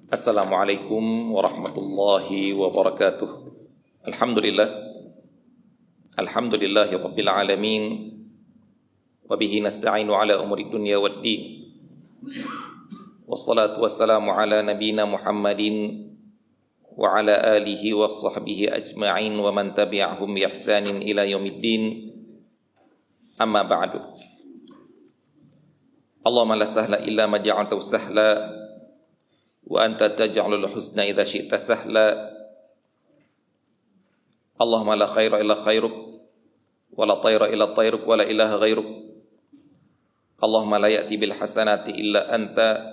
Assalamualaikum warahmatullahi wabarakatuh. Alhamdulillahi rabbil alamin. Wabihi nasta'inu ala umuri dunya waddin. Wassalatu wassalamu ala nabina Muhammadin wa ala alihi wa sahbihi ajma'in wa man tabi'ahum bi ihsanin ila yaumiddin. Amma ba'du. Allahumma la sahla illa ma ja'altahu sahla wa anta taj'alul husna idza syi'ta sahla. Allahumma la khaira illa khairuk wa la tayra illa tayruk wa la ilaha ghairuk. Allahumma la ya'ti bil hasanati illa anta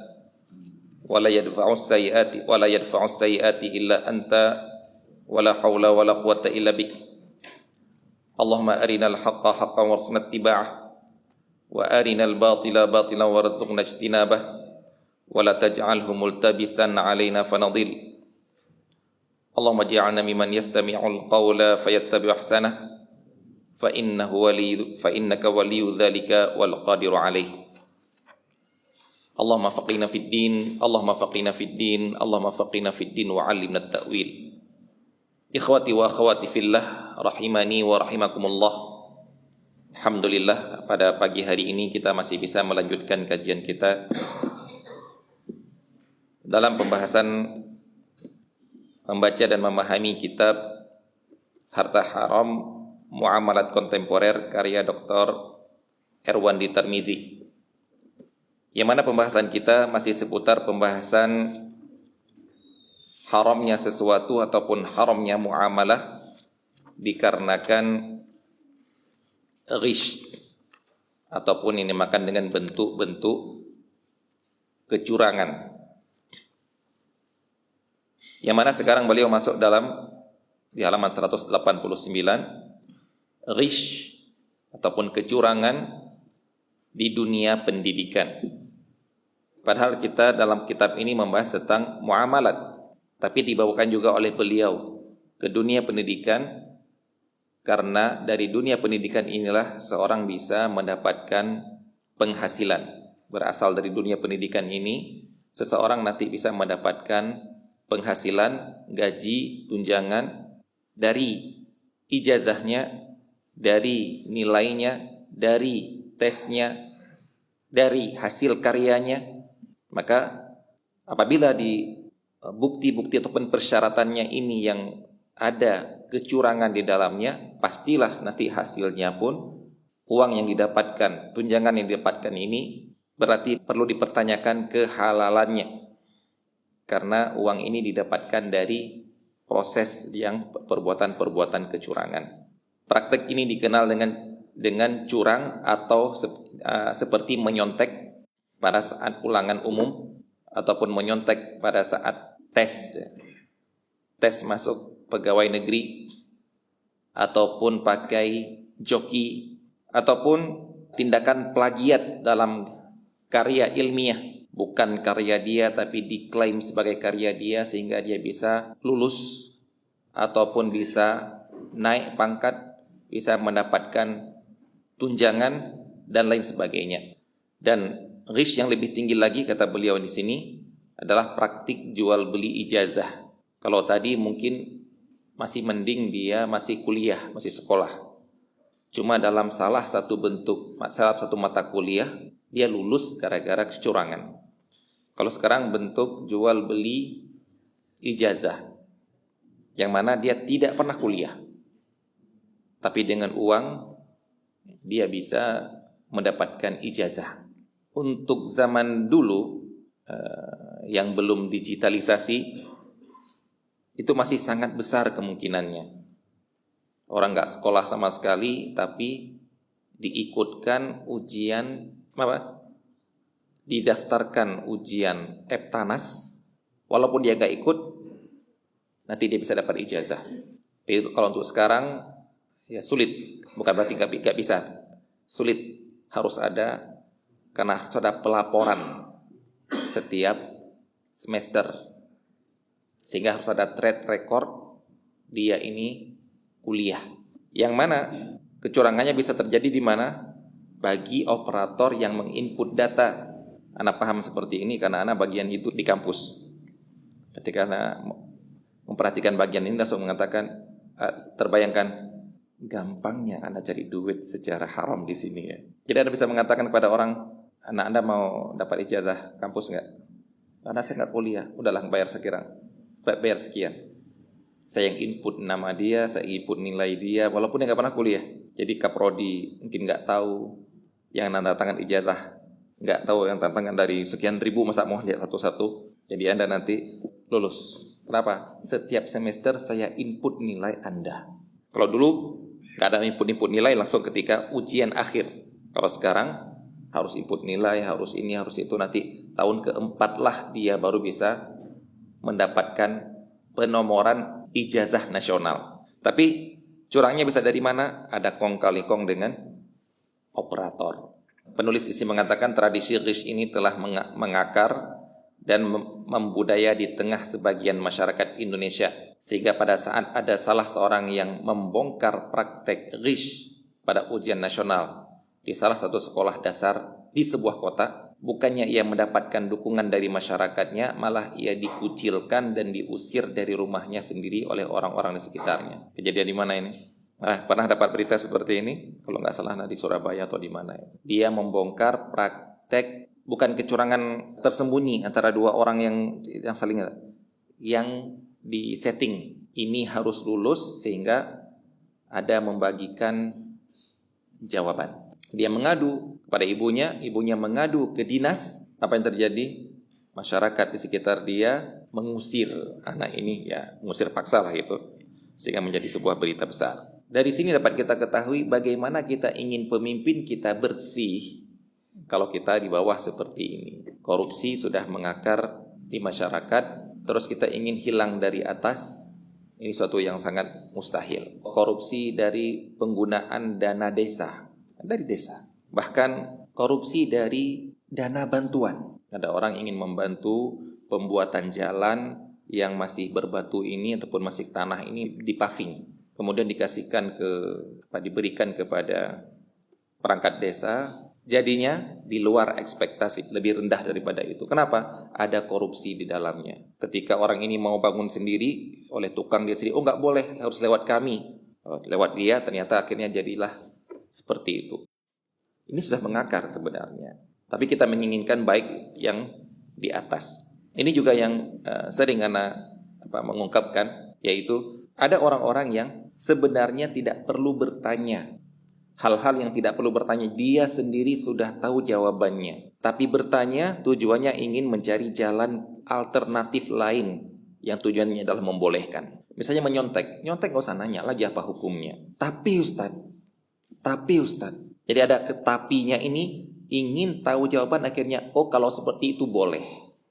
wa la yadfa'us sayyiati illa anta wa la haula wa la quwwata illa bik. Allahumma arinal haqqa haqqan warzuqna ittiba'ah wa arinal batila batilan warzuqna ijtinabah wa la taj'alhu multabisan 'alaina fanadil. Allahumma ij'alna mimman yastami'ul qawla fayattabi'u ahsanah fa innaka waliyyu dzalika wal qadiru 'alaih. Allahumma faqihna fid din, Allahumma faqihna fid din, Allahumma faqihna fid din wa 'allimna at-ta'wil. Ikhwati wa akhwati fillah rahimani wa rahimakumullah. Alhamdulillah, pada pagi hari ini kita masih bisa melanjutkan kajian kita dalam pembahasan membaca dan memahami kitab Harta Haram Muamalat Kontemporer karya Dr. Erwandi Tarmizi, yang mana pembahasan kita masih seputar pembahasan haramnya sesuatu ataupun haramnya muamalah dikarenakan ghish ataupun ini makan dengan bentuk-bentuk kecurangan. Yang mana sekarang beliau masuk di halaman 189, ghish ataupun kecurangan di dunia pendidikan. Padahal kita dalam kitab ini membahas tentang muamalat, tapi dibawakan juga oleh beliau ke dunia pendidikan, karena dari dunia pendidikan inilah seorang bisa mendapatkan penghasilan. Berasal dari dunia pendidikan ini, seseorang nanti bisa mendapatkan penghasilan, gaji, tunjangan dari ijazahnya, dari nilainya, dari tesnya, dari hasil karyanya. Maka apabila di bukti-bukti ataupun persyaratannya ini yang ada kecurangan di dalamnya, pastilah nanti hasilnya pun uang yang didapatkan, tunjangan yang didapatkan ini berarti perlu dipertanyakan kehalalannya. Karena uang ini didapatkan dari proses yang perbuatan-perbuatan kecurangan. Praktek ini dikenal dengan curang atau seperti menyontek pada saat ulangan umum ataupun menyontek pada saat tes masuk pegawai negeri, ataupun pakai joki, ataupun tindakan plagiat dalam karya ilmiah. Bukan karya dia tapi diklaim sebagai karya dia sehingga dia bisa lulus ataupun bisa naik pangkat, bisa mendapatkan tunjangan dan lain sebagainya. Dan ghish yang lebih tinggi lagi, kata beliau di sini, adalah praktik jual beli ijazah. Kalau tadi mungkin masih mending dia masih kuliah, masih sekolah. Cuma dalam salah satu mata kuliah dia lulus gara-gara kecurangan. Kalau sekarang bentuk jual beli ijazah, yang mana dia tidak pernah kuliah, tapi dengan uang dia bisa mendapatkan ijazah. Untuk zaman dulu yang belum digitalisasi, itu masih sangat besar kemungkinannya. Orang gak sekolah sama sekali, tapi diikutkan ujian didaftarkan ujian Eptanas, walaupun dia gak ikut, nanti dia bisa dapat ijazah. Jadi kalau untuk sekarang ya sulit, bukan berarti gak bisa, sulit, harus ada, karena harus ada pelaporan setiap semester, sehingga harus ada track record dia ini kuliah. Yang mana kecurangannya bisa terjadi di mana? Bagi operator yang menginput data Ana paham seperti ini karena ana bagian itu di kampus. Ketika ana memperhatikan bagian ini langsung mengatakan, terbayangkan gampangnya Anda cari duit secara haram di sini ya. Jadi Anda bisa mengatakan kepada orang, anak Anda mau dapat ijazah kampus enggak? Anda saya enggak kuliah, udahlah bayar bayar sekian. Saya yang input nama dia, saya input nilai dia, walaupun dia enggak pernah kuliah. Jadi kaprodi mungkin enggak tahu yang nanda tangan ijazah, enggak tahu yang tantangan dari sekian ribu, masa mau lihat satu-satu. Jadi Anda nanti lulus. Kenapa? Setiap semester saya input nilai Anda. Kalau dulu nggak ada input nilai, langsung ketika ujian akhir. Kalau sekarang harus input nilai, harus ini, harus itu. Nanti tahun keempat lah dia baru bisa mendapatkan penomoran ijazah nasional. Tapi curangnya bisa dari mana? Ada kong kali kong dengan operator. Penulis isi mengatakan tradisi ghish ini telah mengakar dan membudaya di tengah sebagian masyarakat Indonesia, sehingga pada saat ada salah seorang yang membongkar praktek ghish pada ujian nasional di salah satu sekolah dasar di sebuah kota, bukannya ia mendapatkan dukungan dari masyarakatnya, malah ia dikucilkan dan diusir dari rumahnya sendiri oleh orang-orang di sekitarnya. Kejadian di mana ini? Pernah dapat berita seperti ini? Kalau nggak salah di Surabaya atau di mana ya. Dia membongkar praktek, bukan kecurangan tersembunyi antara dua orang yang saling yang disetting. Ini harus lulus sehingga ada membagikan jawaban. Dia mengadu kepada ibunya mengadu ke dinas. Apa yang terjadi? Masyarakat di sekitar dia mengusir anak ini, ya mengusir paksa lah itu, sehingga menjadi sebuah berita besar. Dari sini dapat kita ketahui bagaimana kita ingin pemimpin kita bersih kalau kita di bawah seperti ini. Korupsi sudah mengakar di masyarakat, terus kita ingin hilang dari atas, ini suatu yang sangat mustahil. Korupsi dari penggunaan dana desa, dari desa. Bahkan korupsi dari dana bantuan. Ada orang ingin membantu pembuatan jalan yang masih berbatu ini ataupun masih tanah ini dipaving. Kemudian diberikan kepada perangkat desa. Jadinya di luar ekspektasi, lebih rendah daripada itu. Kenapa? Ada korupsi di dalamnya. Ketika orang ini mau bangun sendiri, oleh tukang dia sendiri, nggak boleh, harus lewat kami. Lewat dia, ternyata akhirnya jadilah seperti itu. Ini sudah mengakar sebenarnya. Tapi kita menginginkan baik yang di atas. Ini juga yang sering Ana mengungkapkan, yaitu ada orang-orang yang sebenarnya tidak perlu bertanya. Hal-hal yang tidak perlu bertanya, dia sendiri sudah tahu jawabannya. Tapi bertanya tujuannya ingin mencari jalan alternatif lain yang tujuannya adalah membolehkan. Misalnya menyontek nggak usah nanya lagi apa hukumnya. Tapi Ustaz. Jadi ada ketapinya ini, ingin tahu jawaban, akhirnya kalau seperti itu boleh.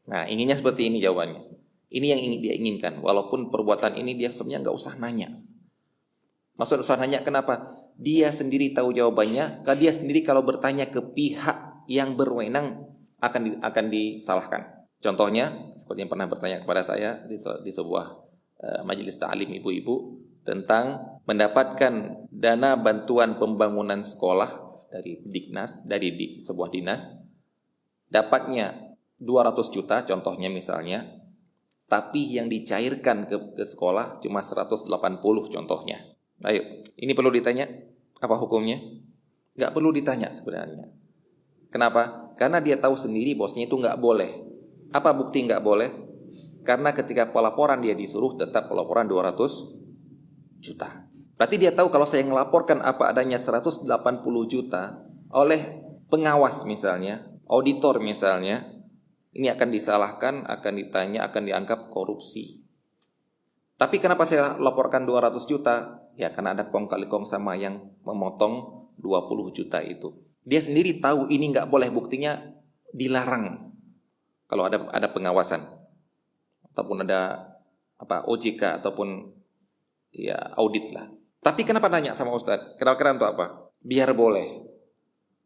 Nah, inginnya seperti ini jawabannya. Ini yang ingin dia inginkan. Walaupun perbuatan ini dia sebenarnya nggak usah nanya. Maksud usah nanya kenapa? Dia sendiri tahu jawabannya. Dia sendiri kalau bertanya ke pihak yang berwenang akan disalahkan. Contohnya seperti yang pernah bertanya kepada saya di sebuah majelis ta'lim ibu-ibu tentang mendapatkan dana bantuan pembangunan sekolah dari Diknas, dari sebuah dinas, dapatnya 200 juta contohnya misalnya, tapi yang dicairkan ke sekolah cuma 180 contohnya. Ayo, ini perlu ditanya apa hukumnya? Nggak perlu ditanya sebenarnya. Kenapa? Karena dia tahu sendiri bosnya itu nggak boleh. Apa bukti nggak boleh? Karena ketika pelaporan dia disuruh tetap pelaporan 200 juta. Berarti dia tahu kalau saya ngelaporkan apa adanya 180 juta oleh pengawas misalnya, auditor misalnya, ini akan disalahkan, akan ditanya, akan dianggap korupsi. Tapi kenapa saya laporkan 200 juta? Ya karena ada kong kali kong sama yang memotong 20 juta itu. Dia sendiri tahu ini nggak boleh, buktinya dilarang. Kalau ada pengawasan ataupun ada OJK ataupun ya audit lah. Tapi kenapa nanya sama Ustadz? Kira-kira untuk apa? Biar boleh.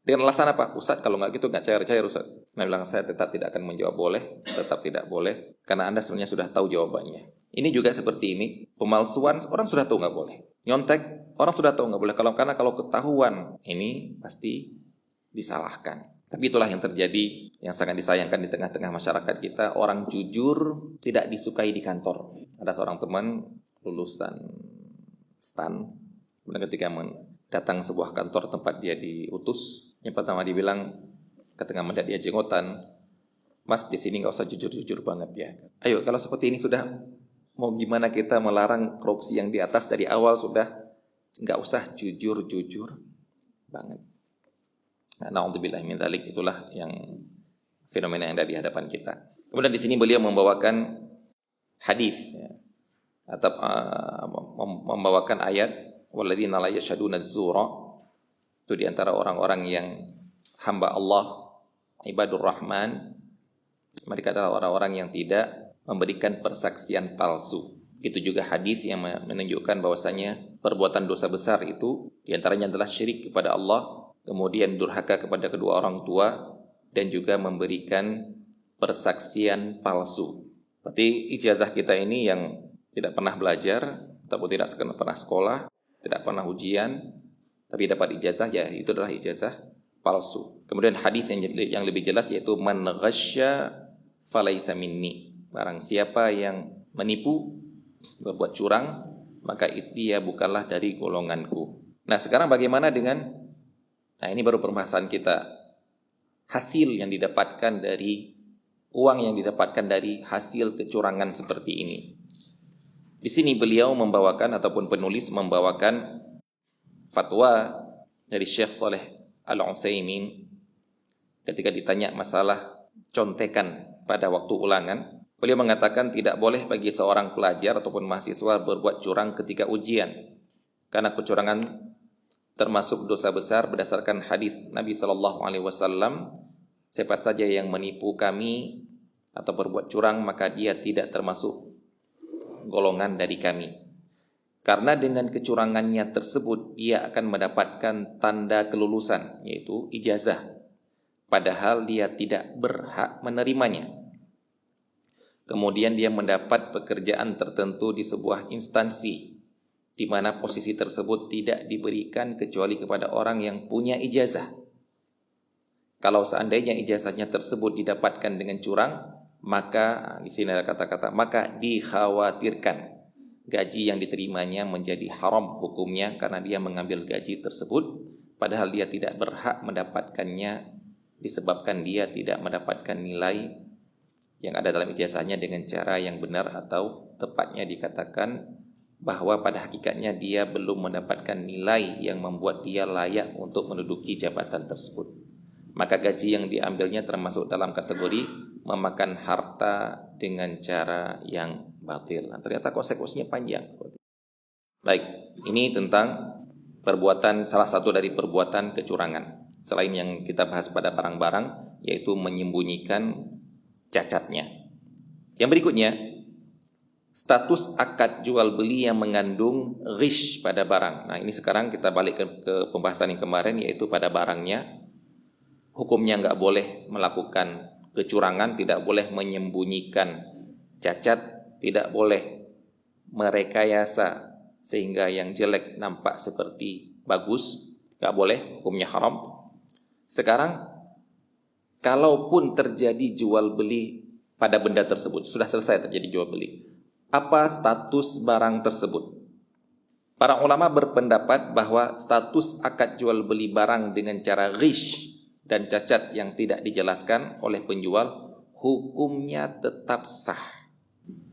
Dengan alasan apa? Ustadz kalau nggak gitu nggak cair-cair Ustadz. Nah bilang saya tetap tidak akan menjawab boleh, tetap tidak boleh, karena Anda sebenarnya sudah tahu jawabannya. Ini juga seperti ini, pemalsuan orang sudah tahu nggak boleh. Nyontek orang sudah tahu nggak boleh. Karena kalau ketahuan ini pasti disalahkan. Tapi itulah yang terjadi, yang sangat disayangkan di tengah-tengah masyarakat kita. Orang jujur tidak disukai di kantor. Ada seorang teman lulusan STAN, kemudian ketika datang sebuah kantor tempat dia diutus, yang pertama dibilang ketika melihat dia jenggotan, "Mas, di sini nggak usah jujur-jujur banget ya." Ayo, kalau seperti ini sudah, mau gimana kita melarang korupsi yang di atas dari awal, sudah nggak usah jujur-jujur banget. Na'udzubillah min dzalik, itulah yang fenomena yang ada di hadapan kita. Kemudian di sini beliau membawakan hadis, ya, atau membawakan ayat walladzina la yashhaduna az-zura. Itu di antara orang-orang yang hamba Allah, ibadur rahman, mereka adalah orang-orang yang tidak memberikan persaksian palsu. Itu juga hadis yang menunjukkan bahwasanya perbuatan dosa besar itu di antaranya adalah syirik kepada Allah, kemudian durhaka kepada kedua orang tua, dan juga memberikan persaksian palsu. Berarti ijazah kita ini yang tidak pernah belajar, ataupun tidak pernah sekolah, tidak pernah ujian, tapi dapat ijazah, ya itu adalah ijazah palsu. Kemudian hadis yang lebih jelas yaitu man ghasya falaisa minni. Barang siapa yang menipu, berbuat curang, maka dia bukanlah dari golonganku. Nah, sekarang bagaimana dengan, nah ini baru pembahasan kita, hasil yang didapatkan dari uang yang didapatkan dari hasil kecurangan seperti ini. Di sini beliau membawakan, ataupun penulis membawakan fatwa dari Syekh Shalih Al-Utsaimin ketika ditanya masalah contekan pada waktu ulangan. Beliau mengatakan tidak boleh bagi seorang pelajar ataupun mahasiswa berbuat curang ketika ujian, karena kecurangan termasuk dosa besar berdasarkan hadis Nabi SAW. Siapa saja yang menipu kami atau berbuat curang, maka dia tidak termasuk golongan dari kami. Karena dengan kecurangannya tersebut dia akan mendapatkan tanda kelulusan, yaitu ijazah, padahal dia tidak berhak menerimanya. Kemudian dia mendapat pekerjaan tertentu di sebuah instansi di mana posisi tersebut tidak diberikan kecuali kepada orang yang punya ijazah. Kalau seandainya ijazahnya tersebut didapatkan dengan curang, maka di sini ada kata-kata maka dikhawatirkan gaji yang diterimanya menjadi haram hukumnya, karena dia mengambil gaji tersebut padahal dia tidak berhak mendapatkannya, disebabkan dia tidak mendapatkan nilai yang ada dalam ijazahnya dengan cara yang benar, atau tepatnya dikatakan bahwa pada hakikatnya dia belum mendapatkan nilai yang membuat dia layak untuk menduduki jabatan tersebut. Maka gaji yang diambilnya termasuk dalam kategori memakan harta dengan cara yang batil. Nah, ternyata konsekuensinya panjang. Baik, ini tentang perbuatan, salah satu dari perbuatan kecurangan. Selain yang kita bahas pada barang-barang, yaitu menyembunyikan cacatnya. Yang berikutnya, status akad jual beli yang mengandung ghish pada barang. Nah, ini sekarang kita balik ke pembahasan yang kemarin, yaitu pada barangnya. Hukumnya nggak boleh melakukan kecurangan, tidak boleh menyembunyikan cacat, tidak boleh merekayasa sehingga yang jelek nampak seperti bagus, nggak boleh, hukumnya haram. Sekarang, kalaupun terjadi jual beli pada benda tersebut, sudah selesai terjadi jual beli, apa status barang tersebut? Para ulama berpendapat bahwa status akad jual beli barang dengan cara ghish dan cacat yang tidak dijelaskan oleh penjual, hukumnya tetap sah.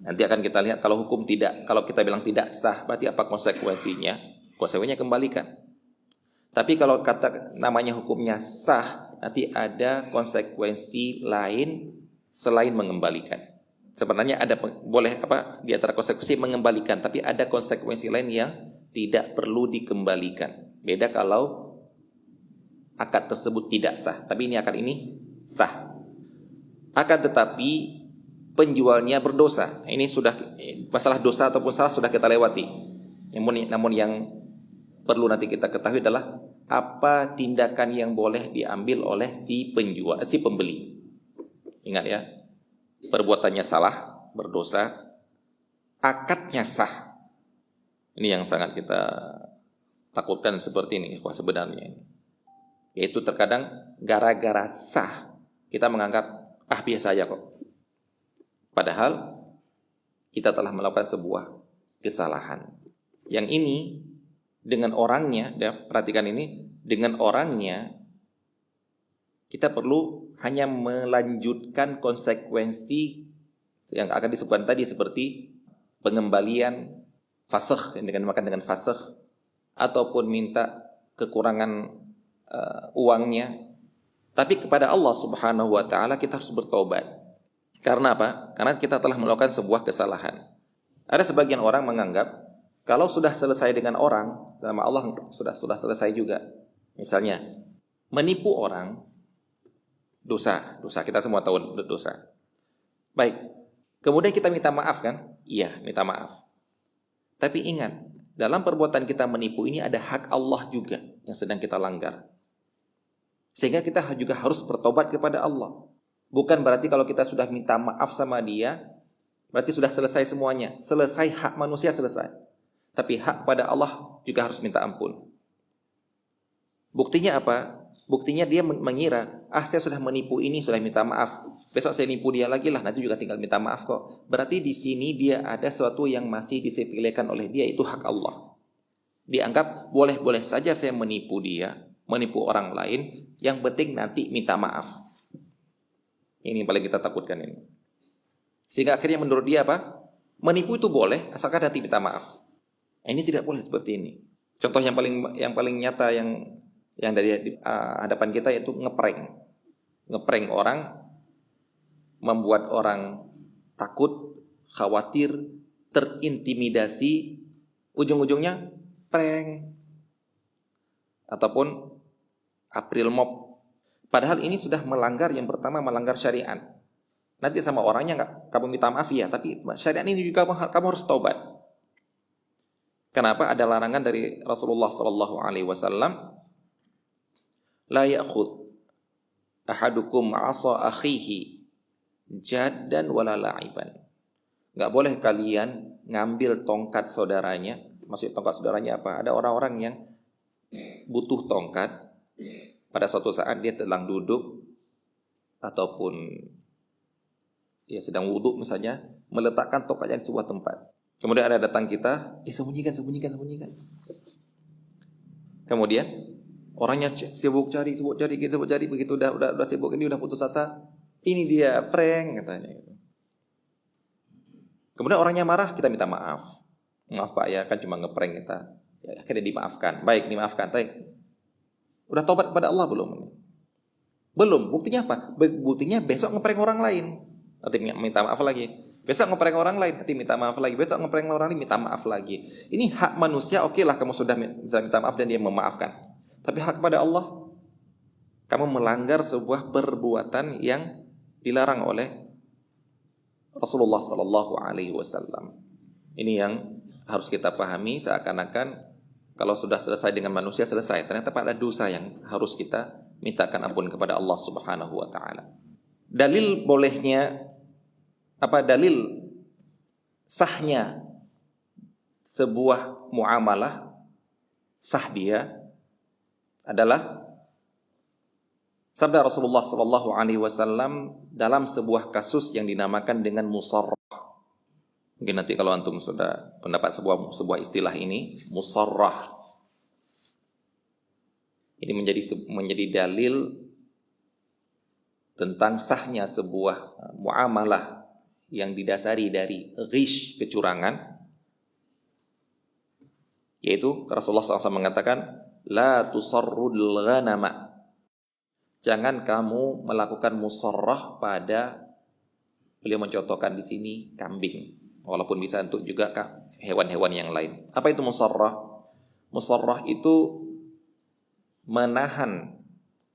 Nanti akan kita lihat kalau hukum tidak, kalau kita bilang tidak sah, berarti apa konsekuensinya? Konsekuensinya kembalikan. Tapi kalau kata namanya hukumnya sah, nanti ada konsekuensi lain selain mengembalikan. Sebenarnya ada boleh apa di antara konsekuensi mengembalikan, tapi ada konsekuensi lain yang tidak perlu dikembalikan. Beda kalau akad tersebut tidak sah, tapi ini akad ini sah. Akan tetapi penjualnya berdosa. Ini sudah masalah dosa ataupun salah sudah kita lewati. Namun yang perlu nanti kita ketahui adalah apa tindakan yang boleh diambil oleh si penjual, si pembeli. Ingat ya, perbuatannya salah, berdosa, akadnya sah. Ini yang sangat kita takutkan seperti ini, sebenarnya. Yaitu terkadang gara-gara sah kita menganggap biasa aja kok. Padahal kita telah melakukan sebuah kesalahan. Yang ini dengan orangnya, perhatikan ini, dengan orangnya kita perlu hanya melanjutkan konsekuensi yang akan disebutkan tadi seperti pengembalian fasakh yang dinamakan dengan fasakh, ataupun minta kekurangan uangnya. Tapi kepada Allah Subhanahu wa taala kita harus bertobat. Karena apa? Karena kita telah melakukan sebuah kesalahan. Ada sebagian orang menganggap kalau sudah selesai dengan orang, sama Allah sudah selesai juga. Misalnya menipu orang, dosa kita semua tahu dosa. Baik. Kemudian kita minta maaf kan? Iya, minta maaf. Tapi ingat, dalam perbuatan kita menipu ini ada hak Allah juga yang sedang kita langgar. Sehingga kita juga harus bertobat kepada Allah. Bukan berarti kalau kita sudah minta maaf sama dia, berarti sudah selesai semuanya. Selesai hak manusia, selesai. Tapi hak pada Allah juga harus minta ampun. Buktinya apa? Buktinya dia mengira, saya sudah menipu ini, sudah minta maaf. Besok saya nipu dia lagi lah, nanti juga tinggal minta maaf kok. Berarti di sini dia ada sesuatu yang masih disepelekan oleh dia, itu hak Allah. Dianggap boleh-boleh saja saya menipu dia, menipu orang lain, yang penting nanti minta maaf. Ini yang paling kita takutkan ini. Sehingga akhirnya menurut dia apa? Menipu itu boleh, asalkan nanti minta maaf. Ini tidak boleh seperti ini. Contoh yang paling nyata yang dari hadapan kita yaitu ngeprank orang, membuat orang takut, khawatir, terintimidasi, ujung-ujungnya prank ataupun April Mop. Padahal ini sudah melanggar, yang pertama melanggar syariat. Nanti sama orangnya kamu minta maaf ya, tapi syariat ini juga kamu harus taubat. Kenapa? Ada larangan dari Rasulullah SAW. La ya'khud ahadukum 'asa akhihi jaddan wala la'iban. Enggak boleh kalian ngambil tongkat saudaranya. Maksud tongkat saudaranya apa? Ada orang-orang yang butuh tongkat. Pada suatu saat dia sedang duduk ataupun dia sedang wudhu misalnya, meletakkan tongkatnya di sebuah tempat. Kemudian ada datang kita, sembunyikan. Kemudian orangnya sibuk cari, begitu udah sibuk ini udah putus asa. Ini dia prank katanya. Kemudian orangnya marah, kita minta maaf. Maaf Pak ya, kan cuma ngeprank kita. Ya, akhirnya dimaafkan. Baik, dimaafkan. Baik. Udah tobat kepada Allah belum? Belum. Buktinya apa? Buktinya besok ngeprank orang lain. Nanti minta maaf lagi. Besok ngeprank orang lain, nanti minta maaf lagi. Besok ngeprank orang lain, minta maaf lagi. Ini hak manusia, oke lah kamu sudah minta maaf dan dia memaafkan. Tapi hak kepada Allah, kamu melanggar sebuah perbuatan yang dilarang oleh Rasulullah SAW. Ini yang harus kita pahami, seakan-akan kalau sudah selesai dengan manusia selesai. Ternyata ada dosa yang harus kita mintakan ampun kepada Allah Subhanahu wa taala. Dalil sahnya sebuah muamalah, sah dia adalah sabda Rasulullah SAW dalam sebuah kasus yang dinamakan dengan musarrah. Mungkin nanti kalau antum sudah pendapat sebuah istilah ini, musarrah. Ini menjadi dalil tentang sahnya sebuah muamalah yang didasari dari ghish, kecurangan. Yaitu Rasulullah SAW mengatakan, la tusarrul ghanama. Jangan kamu melakukan musarrah pada, beliau mencontohkan di sini kambing. Walaupun bisa untuk juga hewan-hewan yang lain. Apa itu musarrah? Musarrah itu menahan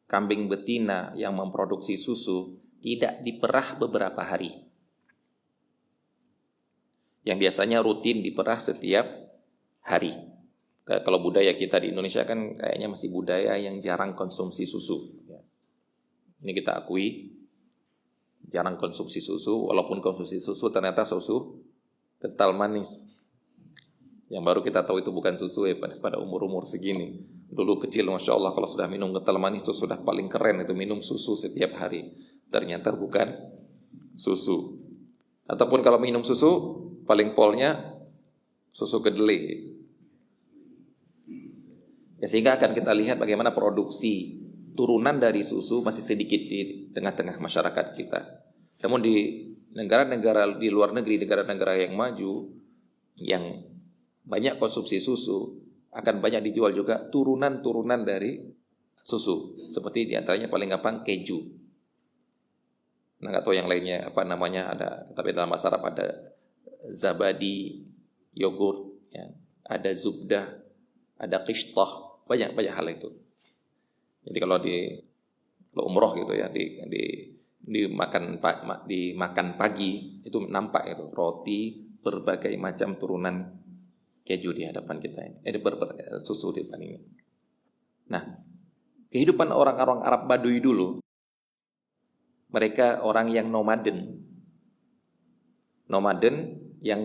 kambing betina yang memproduksi susu tidak diperah beberapa hari. Yang biasanya rutin diperah setiap hari. Kalau budaya kita di Indonesia kan kayaknya masih budaya yang jarang konsumsi susu. Ini kita akui, jarang konsumsi susu. Walaupun konsumsi susu ternyata susu kental manis. Yang baru kita tahu itu bukan susu pada umur-umur segini. Dulu kecil, Masya Allah, kalau sudah minum kental manis itu sudah paling keren, itu minum susu setiap hari. Ternyata bukan susu. Ataupun kalau minum susu, paling polnya susu kedelai. Ya, sehingga akan kita lihat bagaimana produksi turunan dari susu masih sedikit di tengah-tengah masyarakat kita. Namun di negara-negara di luar negeri, negara-negara yang maju, yang banyak konsumsi susu, akan banyak dijual juga turunan-turunan dari susu. Seperti diantaranya paling gampang keju. Nah, nggak tahu yang lainnya apa namanya, ada, tapi dalam bahasa Arab ada zabadi, yogurt, ya, ada zubdah, ada qishtah, banyak hal itu. Jadi kalau umroh gitu ya, dimakan pagi itu nampak itu roti berbagai macam turunan keju di hadapan kita ini, susu di depan ini. Nah, kehidupan orang-orang Arab Baduy dulu, mereka orang yang nomaden yang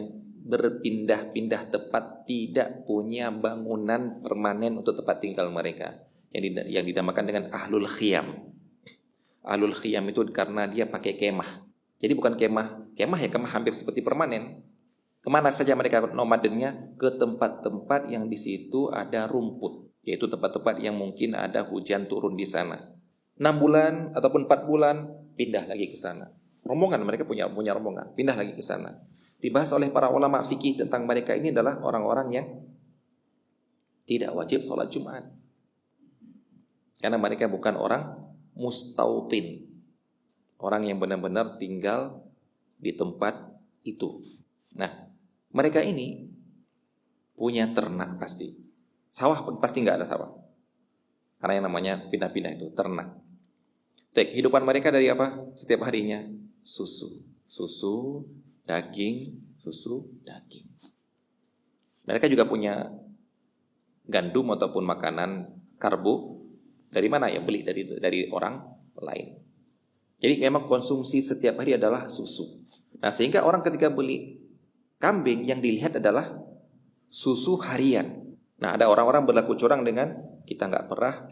berpindah-pindah tempat, tidak punya bangunan permanen untuk tempat tinggal mereka, yang dinamakan dengan ahlul khiyam. Ahlul khiyam itu karena dia pakai kemah. Jadi bukan kemah ya, kemah hampir seperti permanen. Kemana saja mereka nomadennya? Ke tempat-tempat yang di situ ada rumput, yaitu tempat-tempat yang mungkin ada hujan turun di sana. 6 bulan ataupun 4 bulan pindah lagi ke sana. Rombongan, mereka punya rombongan, pindah lagi ke sana. Dibahas oleh para ulama fikih tentang mereka ini adalah orang-orang yang tidak wajib sholat Jumat, karena mereka bukan orang mustautin, orang yang benar-benar tinggal di tempat itu. Nah, mereka ini punya ternak pasti. Sawah pasti nggak ada sawah, karena yang namanya pindah-pindah itu ternak. Kehidupan mereka dari apa? Setiap harinya susu, daging. Mereka juga punya gandum ataupun makanan karbo. Dari mana ya? Beli dari orang lain. Jadi memang konsumsi setiap hari adalah susu. Nah, sehingga orang ketika beli kambing yang dilihat adalah susu harian. Nah, ada orang-orang berlaku curang dengan kita nggak pernah.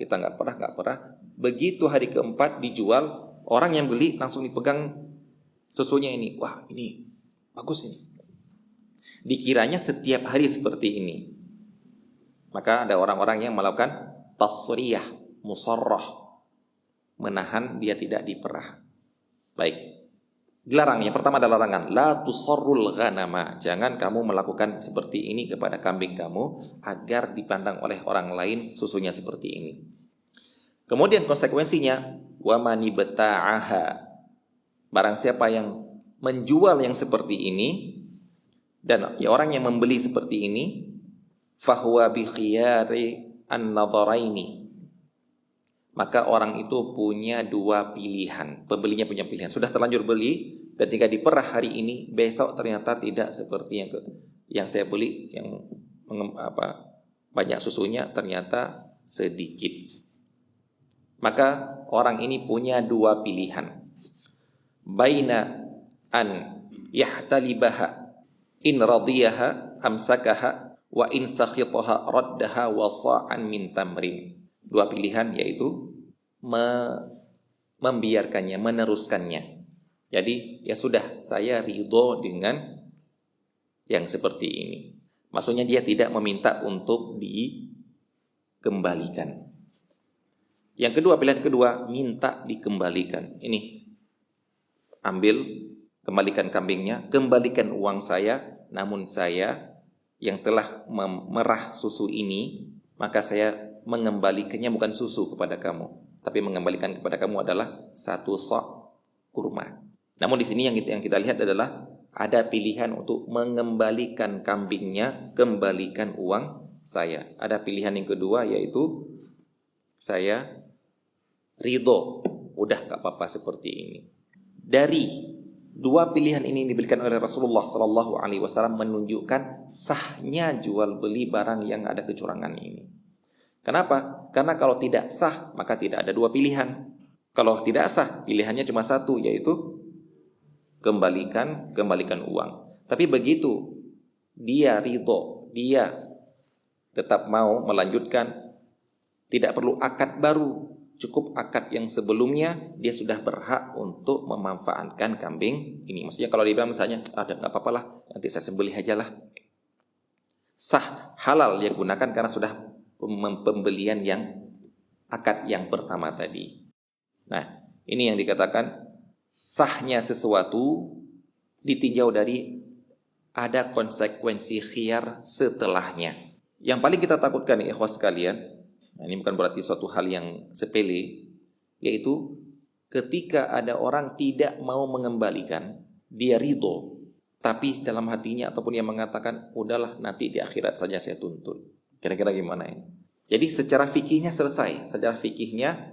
Begitu hari keempat dijual, orang yang beli langsung dipegang susunya ini. Wah, ini bagus ini. Dikiranya setiap hari seperti ini. Maka ada orang-orang yang melakukan tasriyah, musarrah, menahan dia tidak diperah. Baik. Dilarang, yang pertama adalah larangan, la tusarrul ghanama. Jangan kamu melakukan seperti ini kepada kambing kamu agar dipandang oleh orang lain susunya seperti ini. Kemudian konsekuensinya, wa mani beta'aha. Barang siapa yang menjual yang seperti ini, dan ya orang yang membeli seperti ini, fahuwa bi khiyari an-nadharaini. Maka orang itu punya dua pilihan. Pembelinya punya pilihan. Sudah terlanjur beli, ketika diperah hari ini, besok ternyata tidak seperti yang saya beli, yang banyak susunya ternyata sedikit. Maka orang ini punya dua pilihan. Baina an yahtalibaha in radiyaha amsakaha wa in sakhitaha raddaha wa sa'an min tamrin. Dua pilihan, yaitu membiarkannya, meneruskannya. Jadi ya sudah, saya ridho dengan yang seperti ini. Maksudnya dia tidak meminta untuk dikembalikan. Yang kedua, pilihan kedua, minta dikembalikan. Ini, kembalikan kambingnya, kembalikan uang saya, namun saya yang telah memerah susu ini, maka saya mengembalikannya bukan susu kepada kamu, tapi mengembalikan kepada kamu adalah 1 sok kurma. Namun di sini yang kita lihat adalah ada pilihan untuk mengembalikan kambingnya, kembalikan uang saya. Ada pilihan yang kedua, yaitu saya ridho, udah gak apa-apa seperti ini. Dari dua pilihan ini diberikan oleh Rasulullah SAW menunjukkan sahnya jual beli barang yang ada kecurangan ini. Kenapa? Karena kalau tidak sah, maka tidak ada dua pilihan. Kalau tidak sah, pilihannya cuma satu, yaitu kembalikan uang. Tapi begitu dia ridho, dia tetap mau melanjutkan Tidak perlu akad baru, cukup akad yang sebelumnya dia sudah berhak untuk memanfaatkan kambing ini. Maksudnya kalau dia bilang misalnya, ada nggak apa-apa lah, nanti saya sembelih aja lah. Sah, halal dia gunakan karena sudah pembelian yang akad yang pertama tadi. Nah, ini yang dikatakan sahnya sesuatu ditinjau dari ada konsekuensi khiyar setelahnya. Yang paling kita takutkan nih ikhwas sekalian, nah ini bukan berarti suatu hal yang sepele, yaitu ketika ada orang tidak mau mengembalikan, dia ridho, tapi dalam hatinya ataupun dia mengatakan, udahlah nanti di akhirat saja saya tuntut. Kira-kira gimana ini? Jadi secara fikihnya selesai, secara fikihnya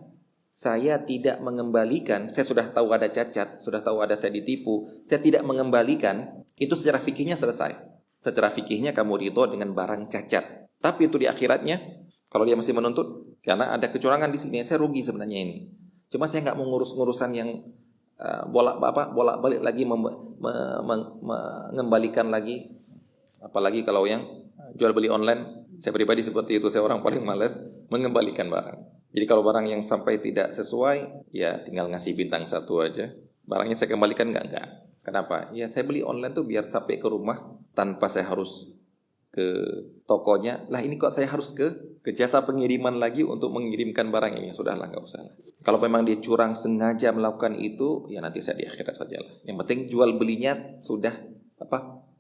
saya tidak mengembalikan, saya sudah tahu ada cacat, sudah tahu ada saya ditipu, saya tidak mengembalikan, itu secara fikihnya selesai. Secara fikihnya kamu ridho dengan barang cacat. Tapi itu di akhiratnya, kalau dia masih menuntut, karena ada kecurangan di sini, saya rugi sebenarnya ini. Cuma saya nggak mau ngurus-ngurusan yang bolak-balik lagi, mengembalikan lagi, apalagi kalau yang jual beli online. Saya pribadi seperti itu, saya orang paling malas mengembalikan barang. Jadi kalau barang yang sampai tidak sesuai, ya tinggal ngasih bintang 1 aja. Barangnya saya kembalikan enggak. Kenapa? Ya saya beli online tuh biar sampai ke rumah tanpa saya harus ke tokonya. Lah ini kok saya harus ke jasa pengiriman lagi untuk mengirimkan barang ini. Sudahlah, enggak usah. Kalau memang dia curang sengaja melakukan itu, ya nanti saya di akhirat sajalah. Yang penting jual belinya sudah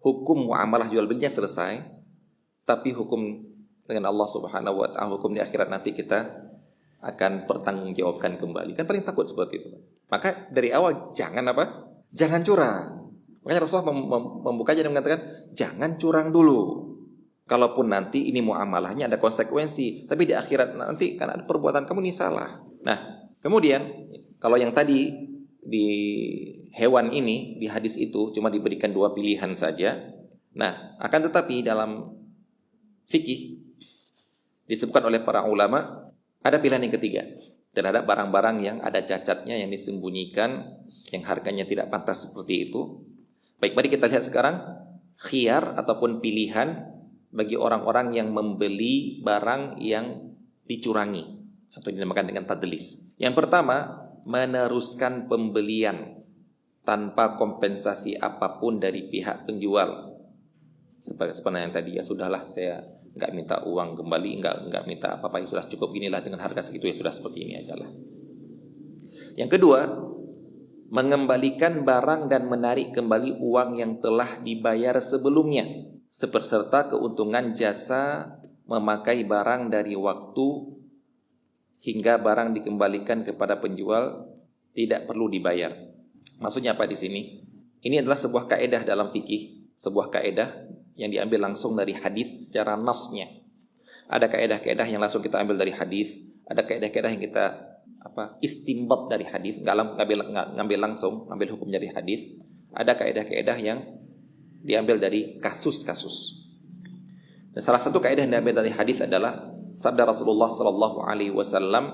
hukum muamalah jual belinya selesai. Tapi hukum dengan Allah Subhanahu wa taala, hukum di akhirat nanti kita akan pertanggungjawabkan kembali. Kan paling takut seperti itu. Maka dari awal jangan Jangan curang. Makanya Rasulullah membukanya dan mengatakan jangan curang dulu. Kalaupun nanti ini muamalahnya ada konsekuensi, tapi di akhirat nanti kan ada perbuatan kamu ini salah. Nah, kemudian kalau yang tadi di hewan ini di hadis itu cuma diberikan 2 pilihan saja. Nah, akan tetapi dalam fikih disebutkan oleh para ulama ada pilihan yang ketiga terhadap barang-barang yang ada cacatnya, yang disembunyikan, yang harganya tidak pantas seperti itu. Baik, mari kita lihat sekarang khiyar ataupun pilihan bagi orang-orang yang membeli barang yang dicurangi atau dinamakan dengan tadlis. Yang pertama, meneruskan pembelian tanpa kompensasi apapun dari pihak penjual. Seperti yang tadi, ya sudahlah saya nggak minta uang kembali, nggak minta apa-apa, ya sudah cukup inilah dengan harga segitu, ya sudah seperti ini aja lah. Yang kedua, mengembalikan barang dan menarik kembali uang yang telah dibayar sebelumnya, seperserta keuntungan jasa memakai barang dari waktu hingga barang dikembalikan kepada penjual tidak perlu dibayar. Maksudnya apa di sini? Ini adalah sebuah kaedah dalam fikih, sebuah kaedah yang diambil langsung dari hadis secara nasnya. Ada kaedah-kaedah yang langsung kita ambil dari hadis, ada kaedah-kaedah yang kita istinbat dari hadis, ngambil langsung, ngambil hukum dari hadis. Ada kaedah-kaedah yang diambil dari kasus-kasus. Dan salah satu kaedah yang diambil dari hadis adalah sabda Rasulullah sallallahu alaihi wasallam,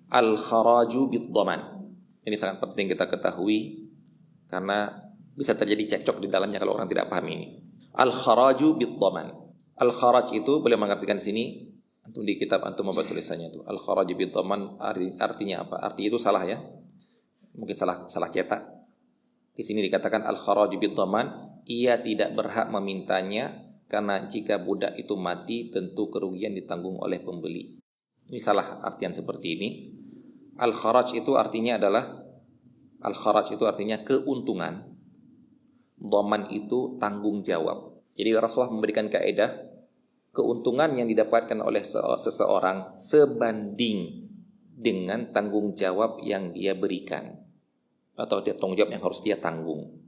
al-kharaju bid-dhaman. Ini sangat penting kita ketahui karena bisa terjadi cekcok di dalamnya kalau orang tidak paham ini. Al-kharaju bid-dhaman. Al-kharaj itu boleh mengartikan di sini, antum di kitab antum membaca tulisannya itu. Al-kharaju bid-dhaman artinya apa? Arti itu salah ya. Mungkin salah cetak. Di sini dikatakan al-kharaju bid-dhaman, ia tidak berhak memintanya karena jika budak itu mati tentu kerugian ditanggung oleh pembeli. Ini salah artian seperti ini. Al-kharaj itu artinya keuntungan. Dhaman itu tanggung jawab. Jadi Rasulullah memberikan kaedah keuntungan yang didapatkan oleh seseorang sebanding dengan tanggung jawab yang dia berikan atau tanggung jawab yang harus dia tanggung.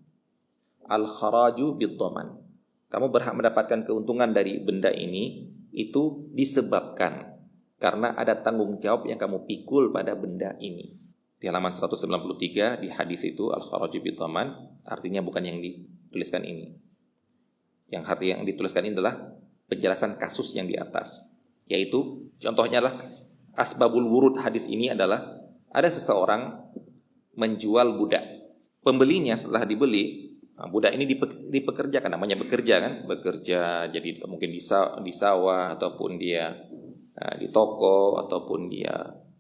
Al-kharaju bid-dhaman. Kamu berhak mendapatkan keuntungan dari benda ini itu disebabkan karena ada tanggung jawab yang kamu pikul pada benda ini. Di halaman 193 di hadis itu al-kharaju bid-dhaman artinya bukan yang dituliskan ini. Yang arti yang dituliskan ini adalah penjelasan kasus yang di atas. Yaitu contohnya adalah asbabul wurud hadis ini adalah ada seseorang menjual budak. Pembelinya setelah dibeli, budak ini dipekerjakan, namanya bekerja kan? Bekerja jadi mungkin di sawah ataupun dia di toko ataupun dia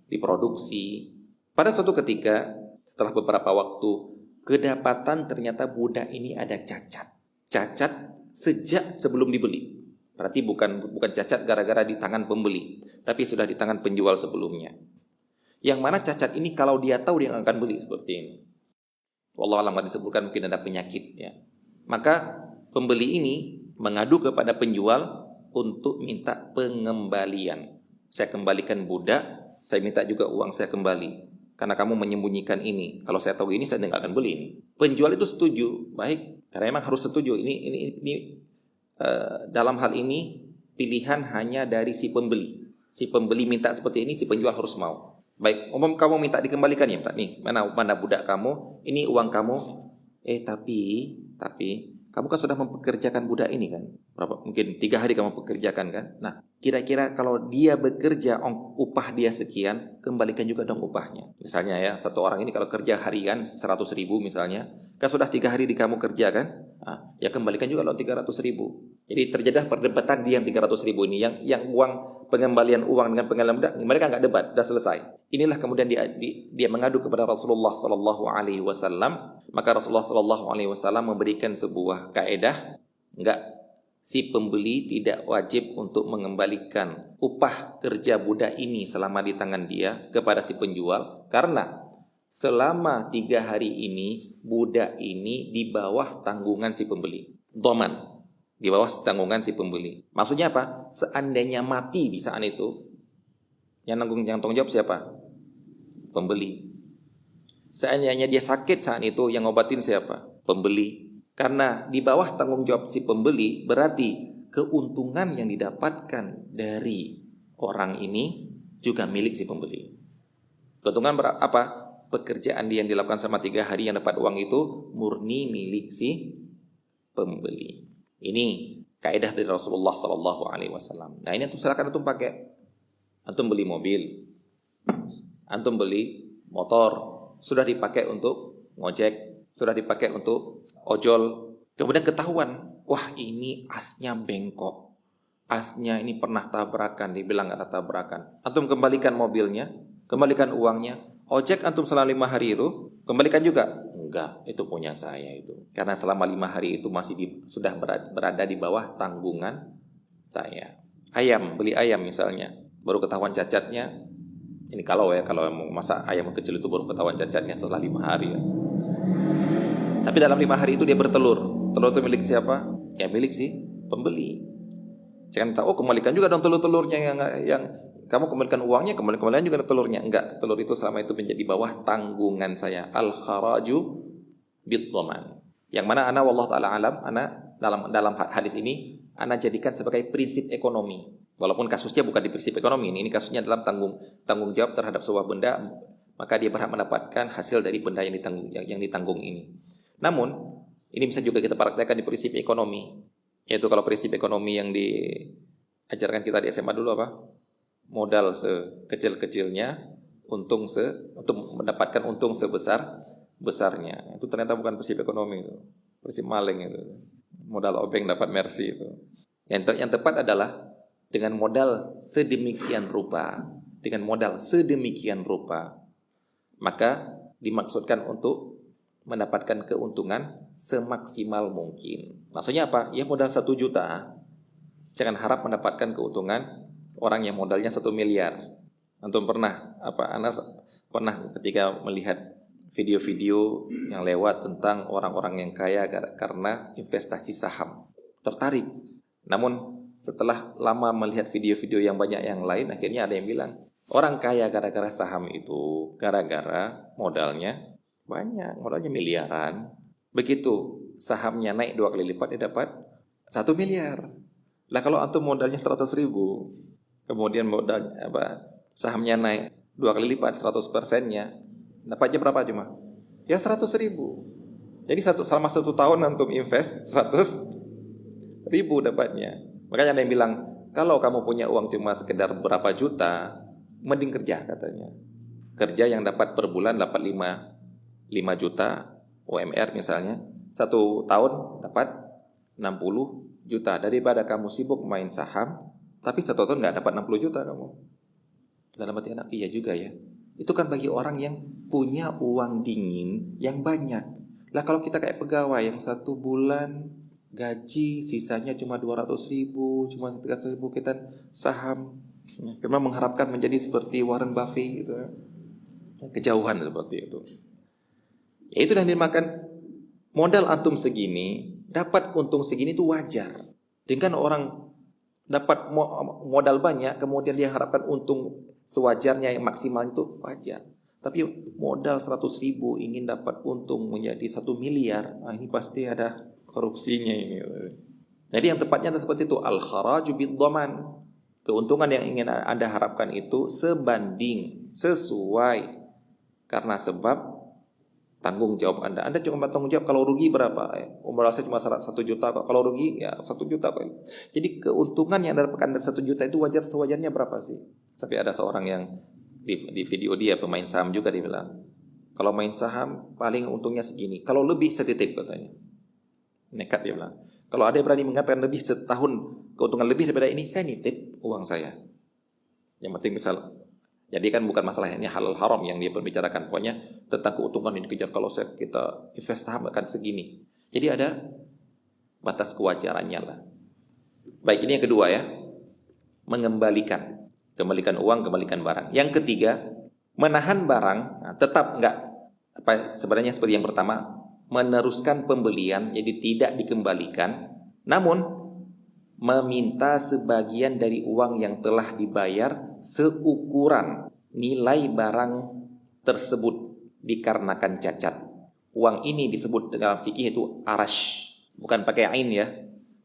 diproduksi. Pada suatu ketika setelah beberapa waktu kedapatan ternyata budak ini ada cacat. Cacat sejak sebelum dibeli. Berarti bukan cacat gara-gara di tangan pembeli, tapi sudah di tangan penjual sebelumnya. Yang mana cacat ini kalau dia tahu dia akan beli seperti ini. Wallahu a'lam, disebutkan mungkin ada penyakit ya. Maka pembeli ini mengadu kepada penjual untuk minta pengembalian. Saya kembalikan budak, saya minta juga uang saya kembali. Karena kamu menyembunyikan ini. Kalau saya tahu ini, saya tidak akan beli ini. Penjual itu setuju, baik. Karena memang harus setuju. Dalam hal ini pilihan hanya dari si pembeli. Si pembeli minta seperti ini, si penjual harus mau. Baik, kamu minta dikembalikan ya, nih mana budak kamu, ini uang kamu. Tapi kamu kan sudah mempekerjakan budak ini kan, mungkin 3 hari kamu pekerjakan kan. Nah, kira-kira kalau dia bekerja upah dia sekian, kembalikan juga dong upahnya. Misalnya ya, satu orang ini kalau kerja harian 100.000 misalnya, kan sudah 3 hari di kamu kerja kan, ya kembalikan juga dong 300.000. Jadi terjadilah perdebatan di yang 300.000 ini, yang uang pengembalian uang dengan pengembalian budak, mereka nggak debat, sudah selesai. Inilah kemudian dia mengadu kepada Rasulullah Sallallahu Alaihi Wasallam. Maka Rasulullah Sallallahu Alaihi Wasallam memberikan sebuah kaedah, si pembeli tidak wajib untuk mengembalikan upah kerja budak ini selama di tangan dia kepada si penjual, karena selama 3 hari ini budak ini di bawah tanggungan si pembeli, dhaman, di bawah tanggungan si pembeli. Maksudnya apa? Seandainya mati di saat itu, yang tanggung jawab siapa? Pembeli. Seandainya dia sakit saat itu, yang ngobatin siapa? Pembeli. Karena di bawah tanggung jawab si pembeli, berarti keuntungan yang didapatkan dari orang ini juga milik si pembeli. Keuntungan apa? Pekerjaan dia yang dilakukan selama 3 hari yang dapat uang itu murni milik si pembeli. Ini kaidah dari Rasulullah Sallallahu Alaihi Wasallam. Nah, ini antum silakan antum pakai. Antum beli mobil, antum beli motor, sudah dipakai untuk ngojek, sudah dipakai untuk ojol. Kemudian ketahuan, wah ini asnya bengkok, asnya ini pernah tabrakan, dibilang ada tabrakan. Antum kembalikan mobilnya, kembalikan uangnya. Ojek antum selama 5 hari itu, kembalikan juga. Enggak, itu punya saya itu. Karena selama 5 hari itu masih sudah berada di bawah tanggungan saya. Beli ayam misalnya, baru ketahuan cacatnya. Ini kalau mau masak ayam kecil itu baru ketahuan cacatnya setelah 5 hari. Ya. Tapi dalam 5 hari itu dia bertelur. Telur itu milik siapa? Ya milik si pembeli. Jangan minta, kembalikan juga dong telur-telurnya yang kamu kembalikan uangnya, kembalikan juga telurnya. Enggak, telur itu selama itu menjadi bawah tanggungan saya. Al-kharaju bid-dhaman. Yang mana ana wallahu taala alam, ana dalam hadis ini ana jadikan sebagai prinsip ekonomi. Walaupun kasusnya bukan di prinsip ekonomi, ini kasusnya dalam tanggung jawab terhadap sebuah benda, maka dia berhak mendapatkan hasil dari benda yang ditanggung ini. Namun, ini bisa juga kita praktekkan di prinsip ekonomi. Yaitu kalau prinsip ekonomi yang diajarkan kita di SMA dulu apa? Modal sekecil-kecilnya, untuk mendapatkan untung sebesar-besarnya. Itu ternyata bukan prinsip ekonomi itu. Prinsip maling itu. Modal obeng dapat mercy itu. Yang tepat adalah dengan modal sedemikian rupa, maka dimaksudkan untuk mendapatkan keuntungan semaksimal mungkin. Maksudnya apa? Ya modal 1 juta. Jangan harap mendapatkan keuntungan orang yang modalnya 1 miliar. Antum Anas pernah ketika melihat video-video yang lewat tentang orang-orang yang kaya karena investasi saham, tertarik. Namun setelah lama melihat video-video yang banyak yang lain, akhirnya ada yang bilang, orang kaya gara-gara saham itu gara-gara modalnya banyak, modalnya miliaran. Begitu sahamnya naik 2 kali lipat, dia dapat 1 miliar. Lah kalau antum modalnya 100.000, kemudian sahamnya naik 2 kali lipat 100%-nya, dapatnya berapa cuma? Ya 100.000. Jadi selama 1 tahun antum invest 100.000 dapatnya. Makanya ada yang bilang, kalau kamu punya uang cuma sekedar berapa juta, mending kerja katanya. Kerja yang dapat per bulan dapat 5 juta UMR misalnya, 1 tahun dapat 60 juta. Daripada kamu sibuk main saham, Tapi 1 tahun nggak dapat 60 juta kamu. Dalam hati anak, iya juga ya. Itu kan bagi orang yang punya uang dingin yang banyak. Lah kalau kita kayak pegawai yang 1 bulan gaji sisanya cuma 200 ribu, cuma 300 ribu, kita saham. Kita mengharapkan menjadi seperti Warren Buffett gitu. Kejauhan seperti itu. Ya itu yang dimakan. Modal antum segini, dapat untung segini itu wajar. Dengan orang dapat modal banyak, kemudian dia harapkan untung sewajarnya yang maksimal itu wajar. Tapi modal 100 ribu ingin dapat untung menjadi 1 miliar, ini pasti ada korupsinya ini. Jadi yang tepatnya seperti itu, al-kharaju bid-dhaman. Keuntungan yang ingin Anda harapkan itu sebanding, sesuai. Karena sebab tanggung jawab Anda. Anda cuma tanggung jawab kalau rugi berapa. Umur saya cuma 1 juta kok. Kalau rugi ya 1 juta kok. Jadi keuntungan yang Anda dapatkan dari 1 juta itu wajar sewajarnya berapa sih? Tapi ada seorang yang di video dia pemain saham juga, dia bilang, kalau main saham paling untungnya segini. Kalau lebih saya titip katanya. Nekat dia bilang. Kalau ada yang berani mengatakan lebih setahun keuntungan lebih daripada ini, saya nitip uang saya. Yang penting misal, jadi kan bukan masalah ini halal haram yang dia perbicarakan. Pokoknya tentang keuntungan yang dikejar. Kalau kita invest saham akan segini. Jadi ada batas kewajarannya lah. Baik, ini yang kedua ya. Mengembalikan. Kembalikan uang, kembalikan barang. Yang ketiga, menahan barang. Nah, tetap enggak. Sebenarnya seperti yang pertama, meneruskan pembelian, jadi tidak dikembalikan. Namun, meminta sebagian dari uang yang telah dibayar seukuran nilai barang tersebut dikarenakan cacat. Uang ini disebut dalam fikih itu arash, bukan pakai ain ya.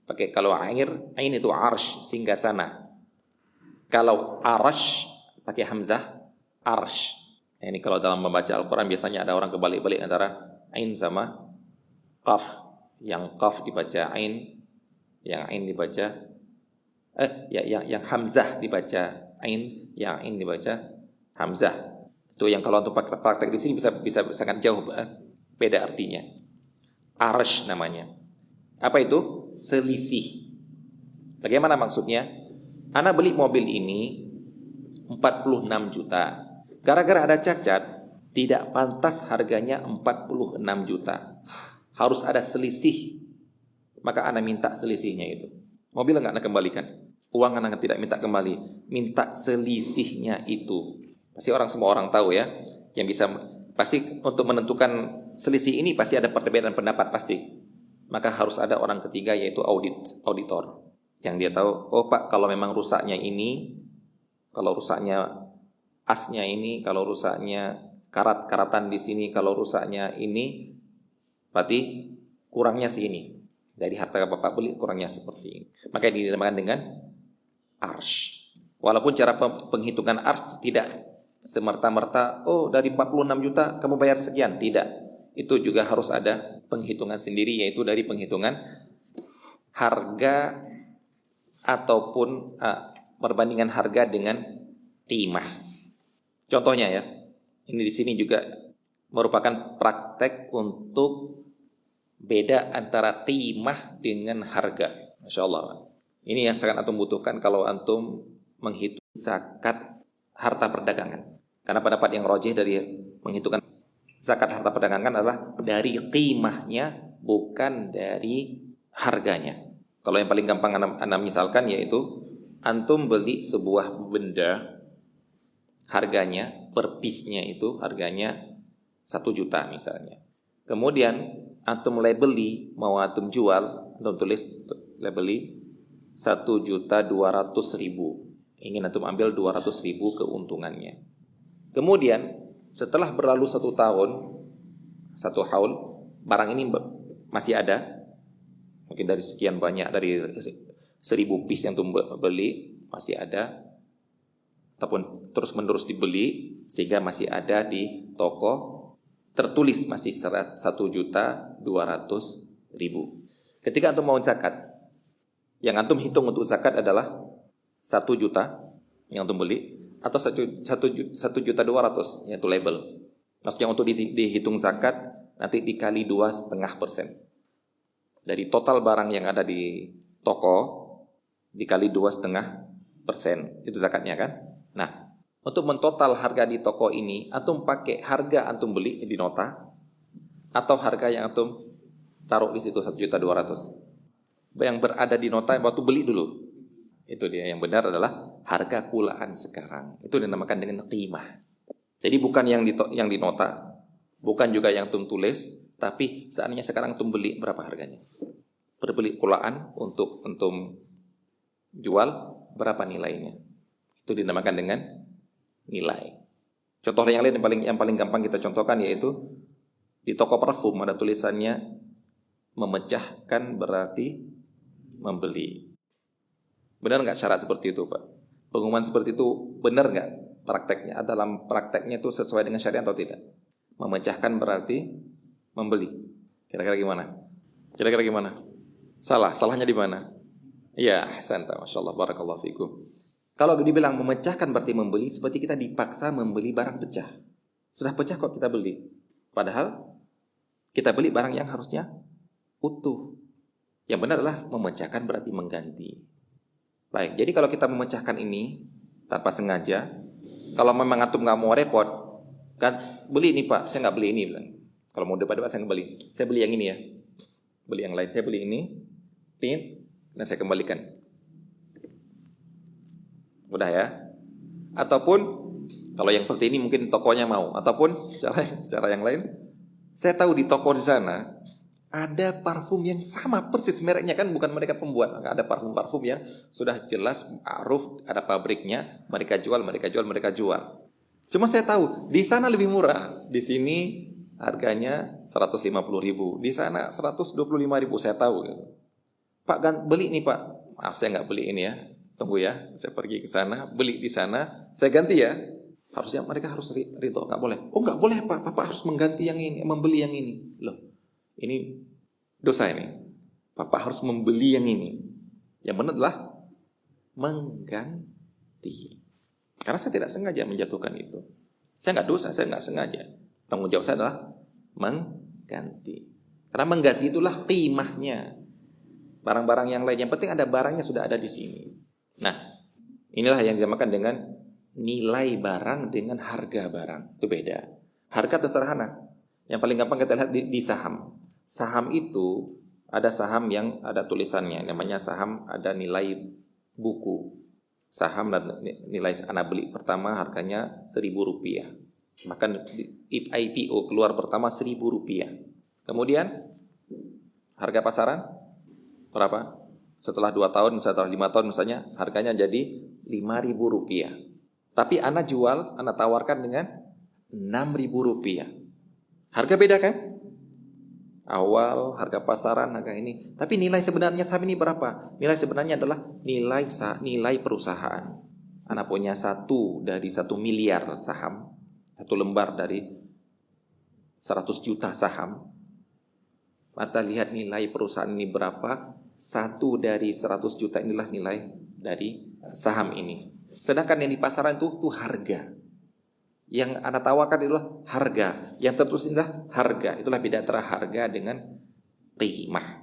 Pakai kalau ain itu arsh, singgasana. Kalau arash pakai hamzah, arsh. Ini kalau dalam membaca Al-Quran biasanya ada orang kebalik-balik antara ain sama qaf. Yang qaf dibaca ain, yang ain dibaca yang hamzah dibaca ain, yang ain dibaca hamzah. Itu yang kalau untuk praktek di sini bisa sangat jauh beda artinya. Arsh namanya. Apa itu? Selisih. Bagaimana maksudnya? Ana beli mobil ini 46 juta. Gara-gara ada cacat, tidak pantas harganya 46 juta. Harus ada selisih. Maka Ana minta selisihnya itu. Mobil enggak Ana kembalikan. Uang Ana tidak minta kembali. Minta selisihnya itu. Pasti semua orang tahu ya. Yang bisa, pasti untuk menentukan selisih ini pasti ada perbedaan pendapat pasti. Maka harus ada orang ketiga yaitu auditor. Yang dia tahu, oh Pak, kalau memang rusaknya ini, kalau rusaknya asnya ini, kalau rusaknya karat-karatan di sini, kalau rusaknya ini, berarti kurangnya segini. Dari harta Bapak beli kurangnya seperti ini. Maka dinamakan dengan arsh. Walaupun cara penghitungan arsh tidak semerta-merta, oh dari 46 juta kamu bayar sekian. Tidak. Itu juga harus ada penghitungan sendiri, yaitu dari penghitungan harga ataupun perbandingan harga dengan timah. Contohnya ya, ini di sini juga merupakan praktek untuk beda antara timah dengan harga. Masya Allah. Ini yang sangat antum butuhkan kalau antum menghitung zakat harta perdagangan. Karena pendapat yang rajih dari menghitungkan zakat harta perdagangan adalah dari timahnya, bukan dari harganya. Kalau yang paling gampang anda misalkan yaitu antum beli sebuah benda, harganya per piece-nya itu harganya 1 juta misalnya. Kemudian antum labeli, mau antum jual, antum tulis labeli 1.200.000. Ingin antum ambil 200.000 keuntungannya. Kemudian setelah berlalu 1 tahun, 1 haul, barang ini masih ada. Mungkin dari sekian banyak, dari 1.000 piece yang antum beli masih ada, ataupun terus menerus dibeli sehingga masih ada di toko, tertulis masih 1.200.000. Ketika antum mau zakat, yang antum hitung untuk zakat adalah 1 juta yang antum beli atau 1.200.000 yaitu label. Maksudnya untuk dihitung zakat nanti dikali 2,5%. Dari total barang yang ada di toko dikali 2,5%. itu zakatnya kan. Nah, untuk mentotal harga di toko ini, antum pakai harga antum beli di nota atau harga yang antum taruh di situ 1.200.000. Yang berada di nota waktu beli dulu. Itu dia, yang benar adalah harga kulaan sekarang. Itu dinamakan dengan qimah. Jadi bukan yang di nota, bukan juga yang antum tulis, tapi seandainya sekarang antum beli, berapa harganya? Berbeli kulaan untuk antum jual, berapa nilainya? Itu dinamakan dengan nilai. Contoh yang lain yang paling gampang kita contohkan yaitu di toko parfum ada tulisannya memecahkan berarti membeli. Benar nggak syarat seperti itu, Pak? Pengumuman seperti itu benar nggak prakteknya? Dalam prakteknya itu sesuai dengan syariat atau tidak? Memecahkan berarti membeli. Kira-kira gimana? Kira-kira gimana? Salahnya di mana? Ya, santa, masyaallah, barakallahu fikum. Kalau dibilang memecahkan berarti membeli, seperti kita dipaksa membeli barang pecah. Sudah pecah kok kita beli. Padahal kita beli barang yang harusnya utuh. Yang benar adalah memecahkan berarti mengganti. Baik, jadi kalau kita memecahkan ini tanpa sengaja, kalau memang antum nggak mau repot, kan beli ini Pak, saya nggak beli ini bilang. Kalau mau debat saya nggak beli, saya beli yang ini ya, beli yang lain, saya beli ini, dan saya kembalikan. Udah ya. Ataupun kalau yang seperti ini mungkin tokonya mau, ataupun cara yang lain, saya tahu di toko di sana ada parfum yang sama persis mereknya, kan bukan mereka pembuat. Ada parfum-parfum yang sudah jelas ma'ruf, ada pabriknya, mereka jual. Cuma saya tahu di sana lebih murah. Di sini harganya 150.000, di sana 125.000, saya tahu. Pak, beli nih Pak. Maaf, saya nggak beli ini ya. Tunggu ya, saya pergi ke sana, beli di sana, saya ganti ya. Harusnya mereka harus ridho, nggak boleh. Oh nggak boleh Pak, Bapak harus mengganti yang ini, membeli yang ini. Loh, ini dosa ini. Bapak harus membeli yang ini. Yang benar adalah mengganti. Karena saya tidak sengaja menjatuhkan itu. Saya nggak dosa, saya nggak sengaja. Tanggung jawab saya adalah mengganti. Karena mengganti itulah qimahnya. Barang-barang yang lain, yang penting ada barangnya sudah ada di sini. Nah, inilah yang dinamakan dengan nilai barang dengan harga barang. Itu beda. Harga sederhana. Yang paling gampang kita lihat di saham. Saham itu ada saham yang ada tulisannya, namanya saham ada nilai buku. Saham dan nilai anak beli pertama harganya Rp1.000. Maka IPO keluar pertama Rp1.000. Kemudian harga pasaran berapa? Setelah 2 tahun, setelah 5 tahun misalnya, harganya jadi Rp5.000. Tapi anak jual, anak tawarkan dengan Rp6.000. Harga beda kan? Awal, harga pasaran, harga ini. Tapi nilai sebenarnya saham ini berapa? Nilai sebenarnya adalah nilai perusahaan. Anak punya 1 dari 1 miliar saham. 1 lembar dari 100 juta saham. Maka lihat nilai perusahaan ini berapa. 1 dari 100 juta inilah nilai dari saham ini. Sedangkan yang di pasaran itu harga. Yang Anda tawarkan adalah harga. Yang tertulis adalah harga. Itulah beda antara harga dengan qimah.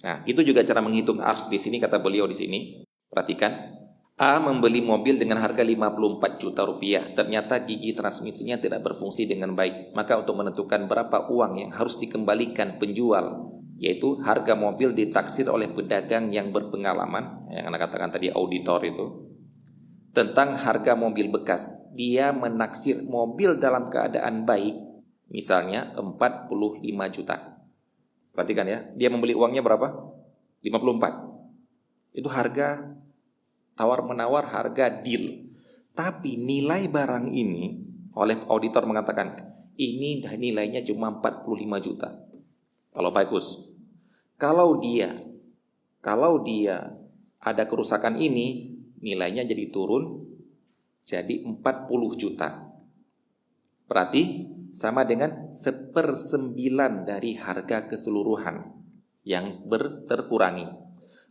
Nah, itu juga cara menghitung ars di sini, kata beliau di sini. Perhatikan. A membeli mobil dengan harga 54 juta rupiah. Ternyata gigi transmisinya tidak berfungsi dengan baik. Maka untuk menentukan berapa uang yang harus dikembalikan penjual, yaitu harga mobil ditaksir oleh pedagang yang berpengalaman, yang Anda katakan tadi auditor itu, tentang harga mobil bekas. Dia menaksir mobil dalam keadaan baik, misalnya 45 juta. Perhatikan ya, dia membeli uangnya berapa? 54. Itu harga tawar-menawar, harga deal. Tapi nilai barang ini oleh auditor mengatakan, ini nilainya cuma 45 juta. Kalau bagus. Kalau dia ada kerusakan ini, nilainya jadi turun jadi 40 juta. Berarti sama dengan 1/9 dari harga keseluruhan yang terkurangi.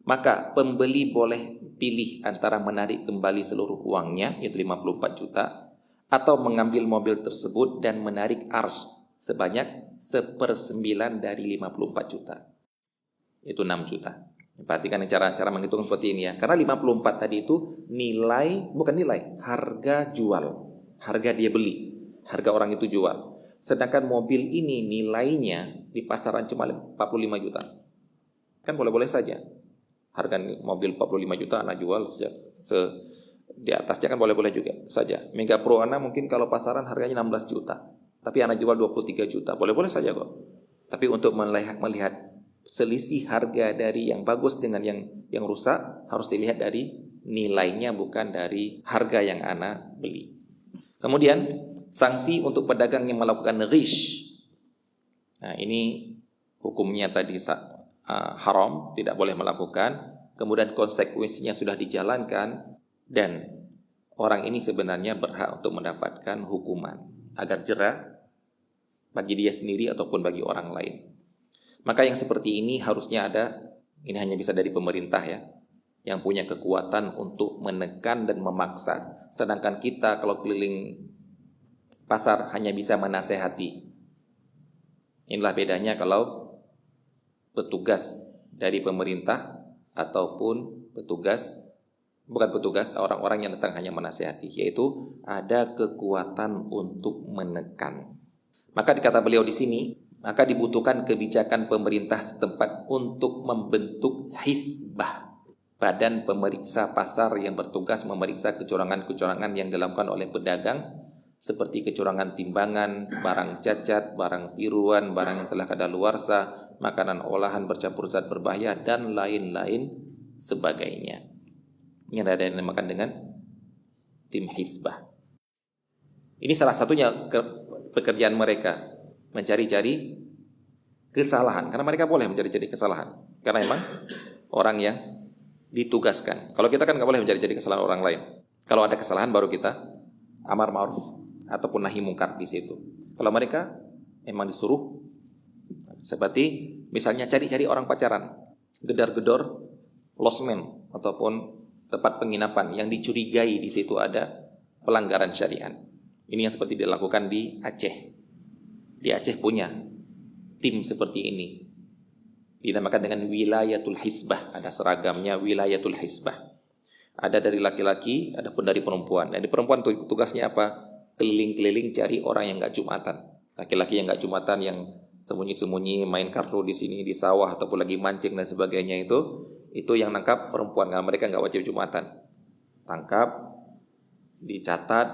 Maka pembeli boleh pilih antara menarik kembali seluruh uangnya, yaitu 54 juta, atau mengambil mobil tersebut dan menarik ars sebanyak 1/9 dari 54 juta. Itu 6 juta. Perhatikan cara menghitung seperti ini ya. Karena 54 tadi itu bukan nilai, harga jual. Harga dia beli, harga orang itu jual. Sedangkan mobil ini nilainya di pasaran cuma 45 juta. Kan boleh-boleh saja. Harga mobil 45 juta anak jual di atasnya kan boleh-boleh juga saja. Mega Pro anak mungkin kalau pasaran harganya 16 juta. Tapi anak jual 23 juta. Boleh-boleh saja kok. Tapi untuk melihat selisih harga dari yang bagus dengan yang rusak harus dilihat dari nilainya, bukan dari harga yang ana beli. Kemudian sanksi untuk pedagang yang melakukan ghish. Nah, ini hukumnya tadi haram, tidak boleh melakukan. Kemudian konsekuensinya sudah dijalankan dan orang ini sebenarnya berhak untuk mendapatkan hukuman agar jerah bagi dia sendiri ataupun bagi orang lain. Maka yang seperti ini harusnya ini hanya bisa dari pemerintah ya, yang punya kekuatan untuk menekan dan memaksa. Sedangkan kita kalau keliling pasar hanya bisa menasehati. Inilah bedanya kalau petugas dari pemerintah ataupun orang-orang yang datang hanya menasehati, yaitu ada kekuatan untuk menekan. Maka dikata beliau di sini, maka dibutuhkan kebijakan pemerintah setempat untuk membentuk hisbah, badan pemeriksa pasar yang bertugas memeriksa kecurangan-kecurangan yang dilakukan oleh pedagang, seperti kecurangan timbangan, barang cacat, barang tiruan, barang yang telah kadaluarsa, makanan olahan bercampur zat berbahaya, dan lain-lain sebagainya. Ini ada yang dinamakan dengan tim hisbah. Ini salah satunya pekerjaan mereka, mencari-cari kesalahan. Karena mereka boleh mencari-cari kesalahan. Karena memang orang yang ditugaskan. Kalau kita kan nggak boleh mencari-cari kesalahan orang lain. Kalau ada kesalahan baru kita amar ma'ruf ataupun nahi mungkar di situ. Kalau mereka memang disuruh, seperti misalnya cari-cari orang pacaran, gedar-gedor losmen ataupun tempat penginapan yang dicurigai di situ ada pelanggaran syariat. Ini yang seperti dilakukan di Aceh. Di Aceh punya tim seperti ini. Dinamakan dengan wilayatul hisbah. Ada seragamnya wilayatul hisbah. Ada dari laki-laki, ada pun dari perempuan. Dan di perempuan tugasnya apa? Keliling-keliling cari orang yang nggak jumatan. Laki-laki yang nggak jumatan, yang sembunyi-sembunyi main kartu di sini di sawah ataupun lagi mancing dan sebagainya itu yang nangkap perempuan. Karena mereka nggak wajib jumatan. Tangkap, dicatat,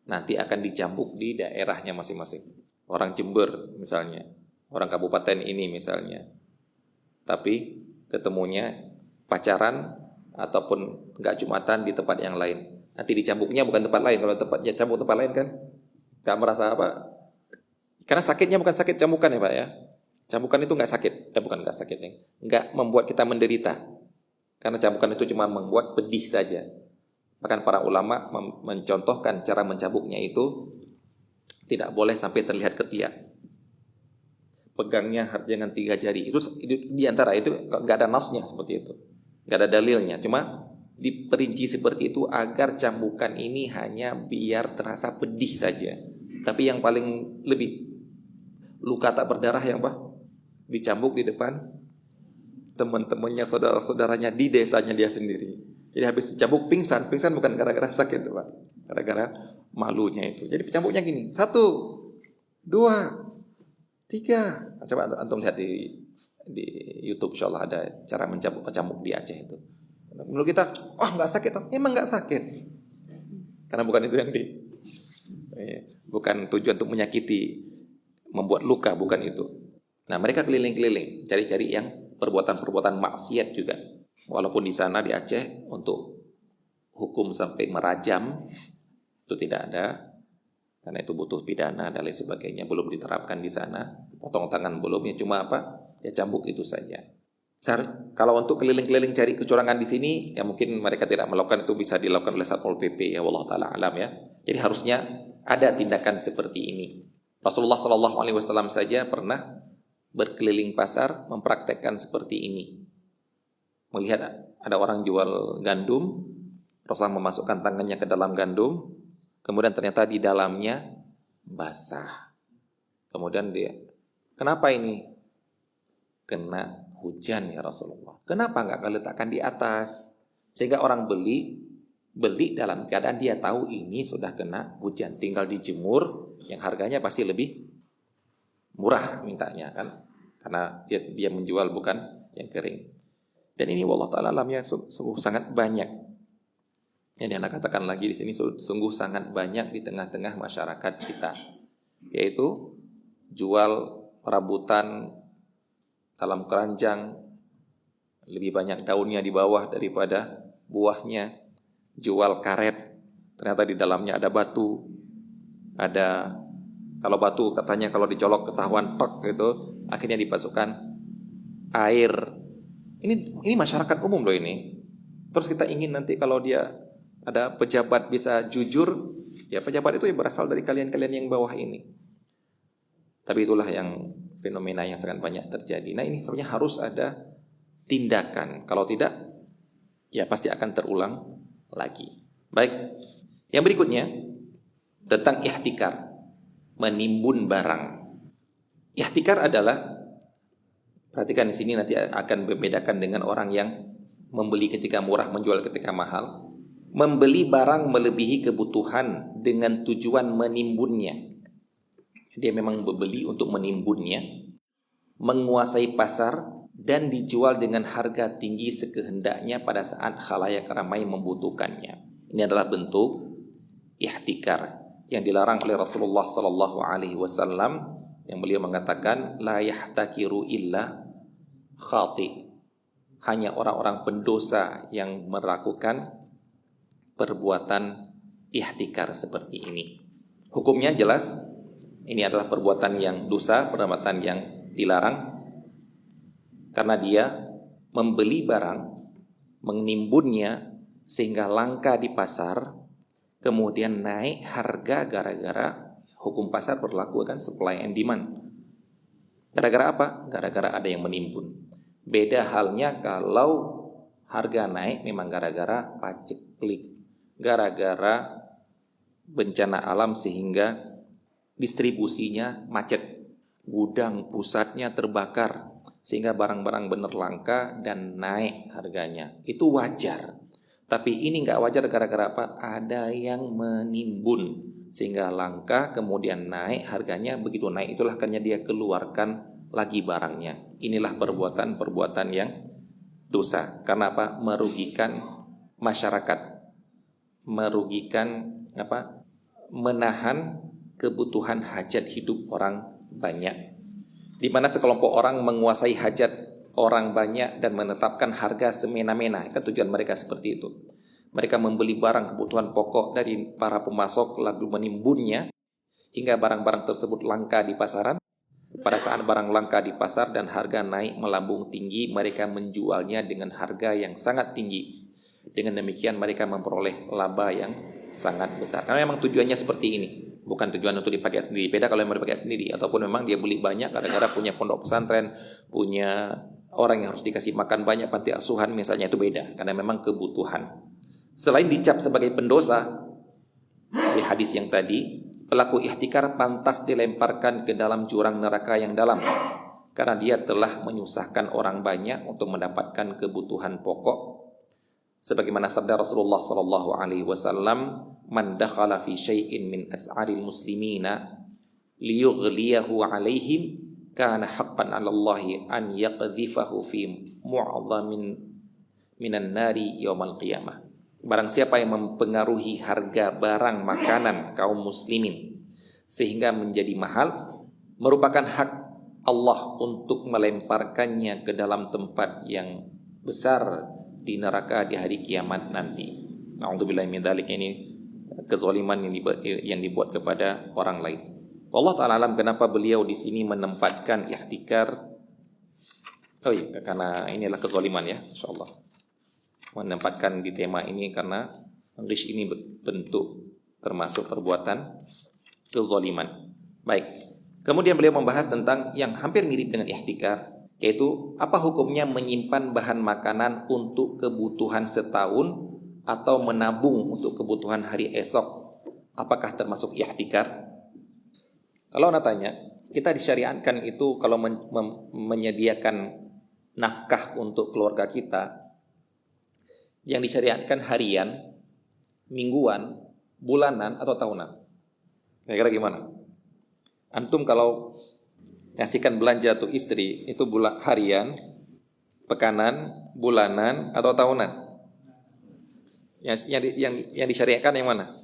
nanti akan dicambuk di daerahnya masing-masing. Orang Jember misalnya, orang kabupaten ini misalnya, tapi ketemunya pacaran ataupun nggak jumatan di tempat yang lain. Nanti dicambuknya bukan tempat lain. Kalau tempatnya cambuk tempat lain kan nggak merasa apa, karena sakitnya bukan sakit cambukan ya Pak ya. Cambukan itu nggak sakit, bukan nggak sakit ya, nggak membuat kita menderita. Karena cambukan itu cuma membuat pedih saja. Bahkan para ulama mencontohkan cara mencambuknya itu tidak boleh sampai terlihat ketiak. Pegangnya dengan 3 jari. Itu di antara itu nggak ada nasnya seperti itu, nggak ada dalilnya. Cuma diperinci seperti itu agar cambukan ini hanya biar terasa pedih saja. Tapi yang paling lebih luka tak berdarah yang apa? Dicambuk di depan teman-temannya, saudara-saudaranya di desanya dia sendiri. Jadi habis dicambuk pingsan bukan gara-gara sakit Pak, gara-gara malunya itu. Jadi cambuknya gini, 1, 2, 3. Coba antum lihat di YouTube, insyaallah ada cara mencambuk di Aceh itu. Menurut kita, nggak sakit, emang nggak sakit, karena bukan itu yang bukan tujuan untuk menyakiti, membuat luka, bukan itu. Nah mereka keliling-keliling cari-cari yang perbuatan-perbuatan maksiat juga. Walaupun di sana di Aceh untuk hukum sampai merajam itu tidak ada, karena itu butuh pidana dan lain sebagainya, belum diterapkan di sana. Potong tangan belum, ya cuma apa? Ya cambuk itu saja. Kalau untuk keliling-keliling cari kecurangan di sini, ya mungkin mereka tidak melakukan, itu bisa dilakukan oleh Satpol PP ya, wallahu taala alam ya. Jadi harusnya ada tindakan seperti ini. Rasulullah SAW saja pernah berkeliling pasar mempraktekkan seperti ini. Melihat ada orang jual gandum, Rasulullah memasukkan tangannya ke dalam gandum, kemudian ternyata di dalamnya basah. Kemudian dia, kenapa ini? Kena hujan ya Rasulullah. Kenapa nggak kalian letakkan di atas? Sehingga orang beli dalam keadaan dia tahu ini sudah kena hujan. Tinggal dijemur, yang harganya pasti lebih murah mintanya kan. Karena dia menjual bukan yang kering. Dan ini wallahu ta'ala alamnya sungguh sangat banyak. Yang anak katakan lagi di sini sungguh sangat banyak di tengah-tengah masyarakat kita. Yaitu jual rambutan dalam keranjang, lebih banyak daunnya di bawah daripada buahnya. Jual karet, ternyata di dalamnya ada batu. Kalau batu katanya kalau dicolok ketahuan tok gitu, akhirnya dipasukkan air. Ini masyarakat umum loh ini. Terus kita ingin nanti kalau dia ada pejabat bisa jujur, ya pejabat itu ya berasal dari kalian-kalian yang bawah ini. Tapi itulah yang fenomena yang sangat banyak terjadi. Nah ini sebenarnya harus ada tindakan. Kalau tidak, ya pasti akan terulang lagi. Baik, yang berikutnya tentang ihtikar, menimbun barang. Ihtikar adalah, perhatikan di sini nanti akan membedakan dengan orang yang membeli ketika murah, menjual ketika mahal. Membeli barang melebihi kebutuhan dengan tujuan menimbunnya. Dia memang membeli untuk menimbunnya, menguasai pasar, dan dijual dengan harga tinggi sekehendaknya pada saat khalayak ramai membutuhkannya. Ini adalah bentuk ihtikar yang dilarang oleh Rasulullah sallallahu alaihi wasallam, yang beliau mengatakan la yahtakiru illa khati. Hanya orang-orang pendosa yang melakukan perbuatan ihtikar seperti ini. Hukumnya jelas, ini adalah perbuatan yang dosa, perbuatan yang dilarang. Karena dia membeli barang, menimbunnya sehingga langka di pasar, kemudian naik harga gara-gara hukum pasar berlaku kan, supply and demand. Gara-gara apa? Gara-gara ada yang menimbun. Beda halnya kalau harga naik memang gara-gara paceklik, gara-gara bencana alam sehingga distribusinya macet, gudang pusatnya terbakar, sehingga barang-barang benar langka dan naik harganya. Itu wajar. Tapi ini nggak wajar gara-gara apa? Ada yang menimbun sehingga langka, kemudian naik harganya. Begitu naik itulah akhirnya dia keluarkan lagi barangnya. Inilah perbuatan yang dosa. Karena apa? Merugikan masyarakat, merugikan menahan kebutuhan hajat hidup orang banyak. Di mana sekelompok orang menguasai hajat orang banyak dan menetapkan harga semena-mena. Kan tujuan mereka seperti itu. Mereka membeli barang kebutuhan pokok dari para pemasok lalu menimbunnya hingga barang-barang tersebut langka di pasaran. Pada saat barang langka di pasar dan harga naik melambung tinggi, mereka menjualnya dengan harga yang sangat tinggi. Dengan demikian mereka memperoleh laba yang sangat besar. Karena memang tujuannya seperti ini. Bukan tujuan untuk dipakai sendiri. Beda kalau yang dipakai sendiri. Ataupun memang dia beli banyak gara-gara punya pondok pesantren, punya orang yang harus dikasih makan banyak, panti asuhan misalnya, itu beda. Karena memang kebutuhan. Selain dicap sebagai pendosa, di hadis yang tadi, pelaku ihtikar pantas dilemparkan ke dalam jurang neraka yang dalam. Karena dia telah menyusahkan orang banyak untuk mendapatkan kebutuhan pokok. Sebagaimana sabda Rasulullah sallallahu alaihi wasallam, "Man dakhala fi syai'in min as'aril muslimina liyughliyahu 'alaihim kana haqqan 'ala Allah an yaqdhifahu fi mu'dhamin minan nari yaumal qiyamah." Barang siapa yang mempengaruhi harga barang makanan kaum muslimin sehingga menjadi mahal, merupakan hak Allah untuk melemparkannya ke dalam tempat yang besar di neraka di hari kiamat nanti. Na'udzubillahi min dzalik. Ini kezaliman yang dibuat kepada orang lain. Wallah ta'ala alam kenapa beliau di sini menempatkan ihtikar. Oh iya, karena inilah kezaliman ya, insyaallah. Menempatkan di tema ini karena ghish ini bentuk termasuk perbuatan kezaliman. Baik. Kemudian beliau membahas tentang yang hampir mirip dengan ihtikar, yaitu apa hukumnya menyimpan bahan makanan untuk kebutuhan setahun atau menabung untuk kebutuhan hari esok. Apakah termasuk ihtikar? Kalau anda tanya, kita disyariatkan itu kalau menyediakan nafkah untuk keluarga kita yang disyariatkan harian, mingguan, bulanan, atau tahunan? Kira-kira gimana? Antum kalau ngasihkan belanja untuk istri itu harian, pekanan, bulanan, atau tahunan? Yang disyariatkan yang mana?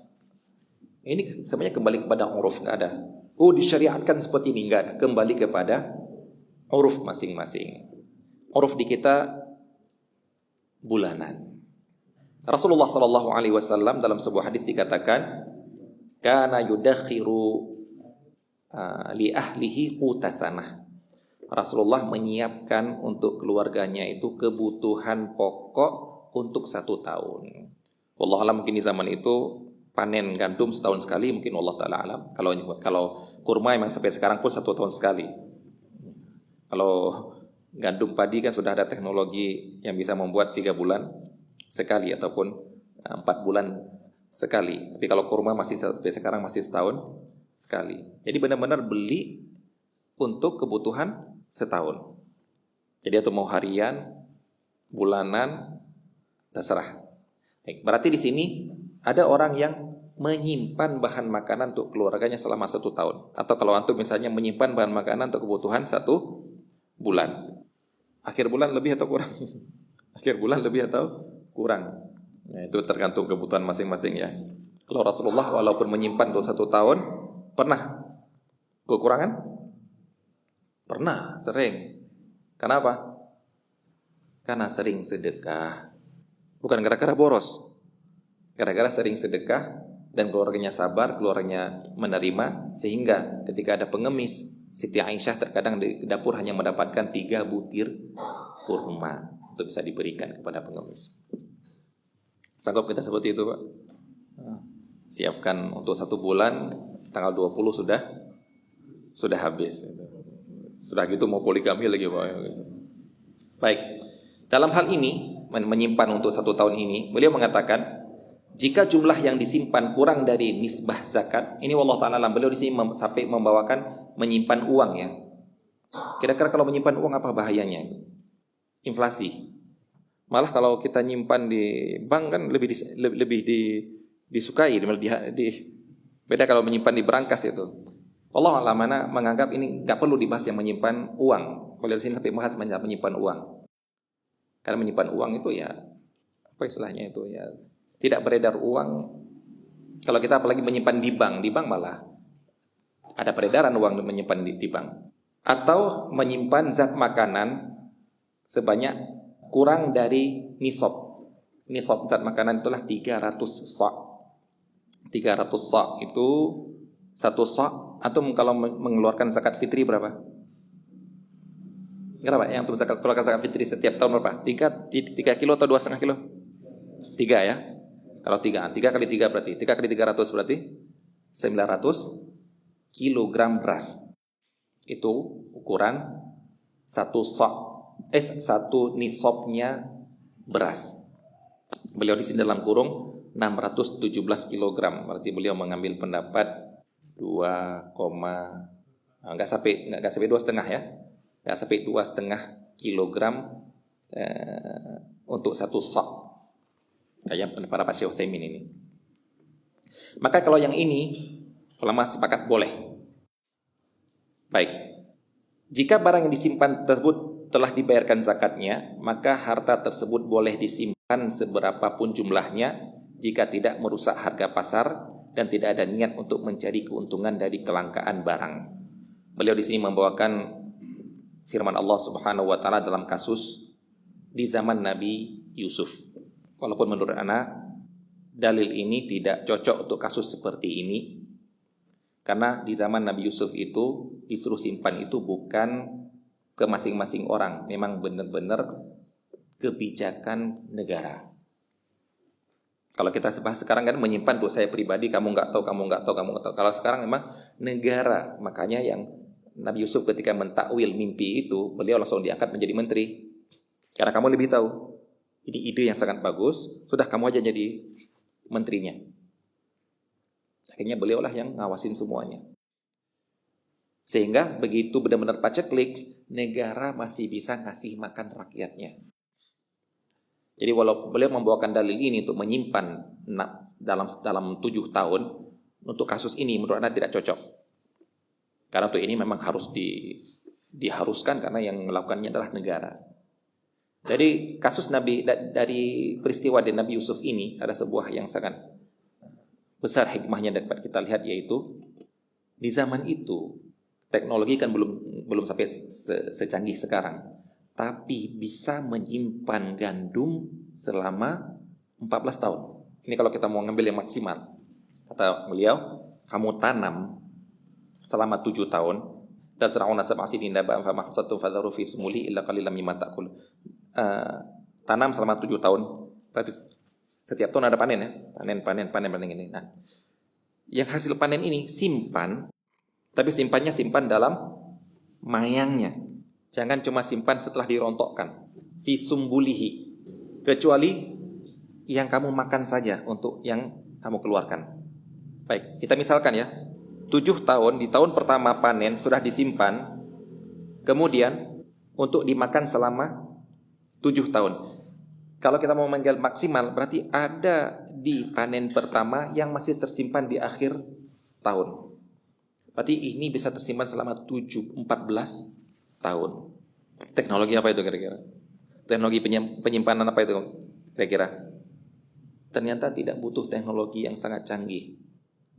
Ini sebenarnya kembali kepada uruf, nggak ada. Oh, disyariatkan seperti ini, nggak ada. Kembali kepada uruf masing-masing. Uruf di kita bulanan. Rasulullah Shallallahu Alaihi Wasallam dalam sebuah hadis dikatakan, kana yudakhiru li ahlihi qutasana. Rasulullah menyiapkan untuk keluarganya itu kebutuhan pokok untuk 1 tahun. Wallahualam, mungkin di zaman itu panen gandum setahun sekali, mungkin Allah Ta'ala alam. Kalau kurma memang sampai sekarang pun 1 tahun sekali. Kalau gandum padi kan sudah ada teknologi yang bisa membuat 3 bulan sekali ataupun 4 bulan sekali. Tapi kalau kurma masih sampai sekarang masih setahun sekali. Jadi benar-benar beli untuk kebutuhan setahun. Jadi atau mau harian, bulanan, terserah. Berarti di sini ada orang yang menyimpan bahan makanan untuk keluarganya selama 1 tahun. Atau kalau antum misalnya menyimpan bahan makanan untuk kebutuhan 1 bulan. Akhir bulan lebih atau kurang? Akhir bulan lebih atau kurang? Nah, itu tergantung kebutuhan masing-masing ya. Kalau Rasulullah walaupun menyimpan untuk 1 tahun, pernah kekurangan? Pernah, sering. Kenapa? Karena sering sedekah. Bukan gara-gara boros. Gara-gara sering sedekah dan keluarganya sabar, keluarganya menerima, sehingga ketika ada pengemis, Siti Aisyah terkadang di dapur hanya mendapatkan 3 butir kurma untuk bisa diberikan kepada pengemis. Sanggup kita seperti itu, Pak? Siapkan untuk 1 bulan, tanggal 20 sudah habis. Sudah gitu mau poligami lagi, Pak. Baik. Dalam hal ini, menyimpan untuk 1 tahun ini, beliau mengatakan, jika jumlah yang disimpan kurang dari nisbah zakat, ini wallahu ta'ala alam, beliau di sini sampai membawakan menyimpan uang ya. Kira-kira kalau menyimpan uang apa bahayanya? Inflasi. Malah kalau kita nyimpan di bank kan lebih disukai, beda kalau menyimpan di brankas itu. Allah alam mana menganggap ini nggak perlu dibahas yang menyimpan uang. Beliau di sini sampai bahas menyimpan uang. Karena menyimpan uang itu ya apa istilahnya itu ya, tidak beredar uang. Kalau kita apalagi menyimpan di bank malah ada peredaran uang menyimpan di bank. Atau menyimpan zat makanan sebanyak kurang dari nisab. Nisab zat makanan itulah 300 sa'. 300 sa' itu 1 sa', atau kalau mengeluarkan zakat fitri berapa? Berapa yang untuk keluarkan zakat fitri setiap tahun berapa? 3 kilo atau 2,5 kilo? 3 ya. Kalau 3 kali 3 berarti 3 kali 300 berarti 900 kilogram beras. Itu ukuran 1 nisabnya beras. Beliau di sini dalam kurung 617 kilogram. Berarti beliau mengambil pendapat 2, enggak sampai 2,5 ya. Enggak sampai 2,5 kilogram untuk 1 sa'. Kayak pendapat Pak Syekh Utsaimin ini. Maka kalau yang ini ulama sepakat boleh. Baik. Jika barang yang disimpan tersebut telah dibayarkan zakatnya, maka harta tersebut boleh disimpan seberapapun jumlahnya jika tidak merusak harga pasar dan tidak ada niat untuk mencari keuntungan dari kelangkaan barang. Beliau di sini membawakan firman Allah Subhanahu wa taala dalam kasus di zaman Nabi Yusuf. Walaupun menurut ana dalil ini tidak cocok untuk kasus seperti ini, karena di zaman Nabi Yusuf itu disuruh simpan itu bukan ke masing-masing orang, memang benar-benar kebijakan negara. Kalau kita bahas sekarang kan menyimpan untuk saya pribadi, kamu nggak tahu. Kalau sekarang memang negara, makanya yang Nabi Yusuf ketika mentakwil mimpi itu, beliau langsung diangkat menjadi menteri, karena kamu lebih tahu. Ini ide yang sangat bagus, sudah kamu aja jadi menterinya. Akhirnya beliaulah yang ngawasin semuanya. Sehingga begitu benar-benar paceklik, negara masih bisa ngasih makan rakyatnya. Jadi walau beliau membawakan dalil ini untuk menyimpan dalam 7 tahun, untuk kasus ini menurut Anda tidak cocok. Karena untuk ini memang harus diharuskan karena yang melakukannya adalah negara. Jadi kasus Nabi dari peristiwa dari Nabi Yusuf ini ada sebuah yang sangat besar hikmahnya dapat kita lihat, yaitu di zaman itu teknologi kan belum sampai secanggih sekarang, tapi bisa menyimpan gandum selama 14 tahun. Ini kalau kita mau ngambil yang maksimal. Kata beliau, kamu tanam selama 7 tahun, tazra'una sab'a sinin naba'an fama hasadtum fadharu fi sumuli illa qalilan mimma ta'kul. Tanam selama 7 tahun. Berarti setiap tahun ada panen ya. Panen ini. Nah, yang hasil panen ini simpan, tapi simpan dalam mayangnya. Jangan cuma simpan setelah dirontokkan. Fi sumbulihi. Kecuali yang kamu makan saja untuk yang kamu keluarkan. Baik, kita misalkan ya. 7 tahun, di tahun pertama panen sudah disimpan. Kemudian untuk dimakan selama 7 tahun. Kalau kita mau menjual maksimal, berarti ada di panen pertama yang masih tersimpan di akhir tahun. Berarti ini bisa tersimpan selama 14 tahun. Teknologi apa itu kira-kira? Teknologi penyimpanan apa itu kira-kira? Ternyata tidak butuh teknologi yang sangat canggih.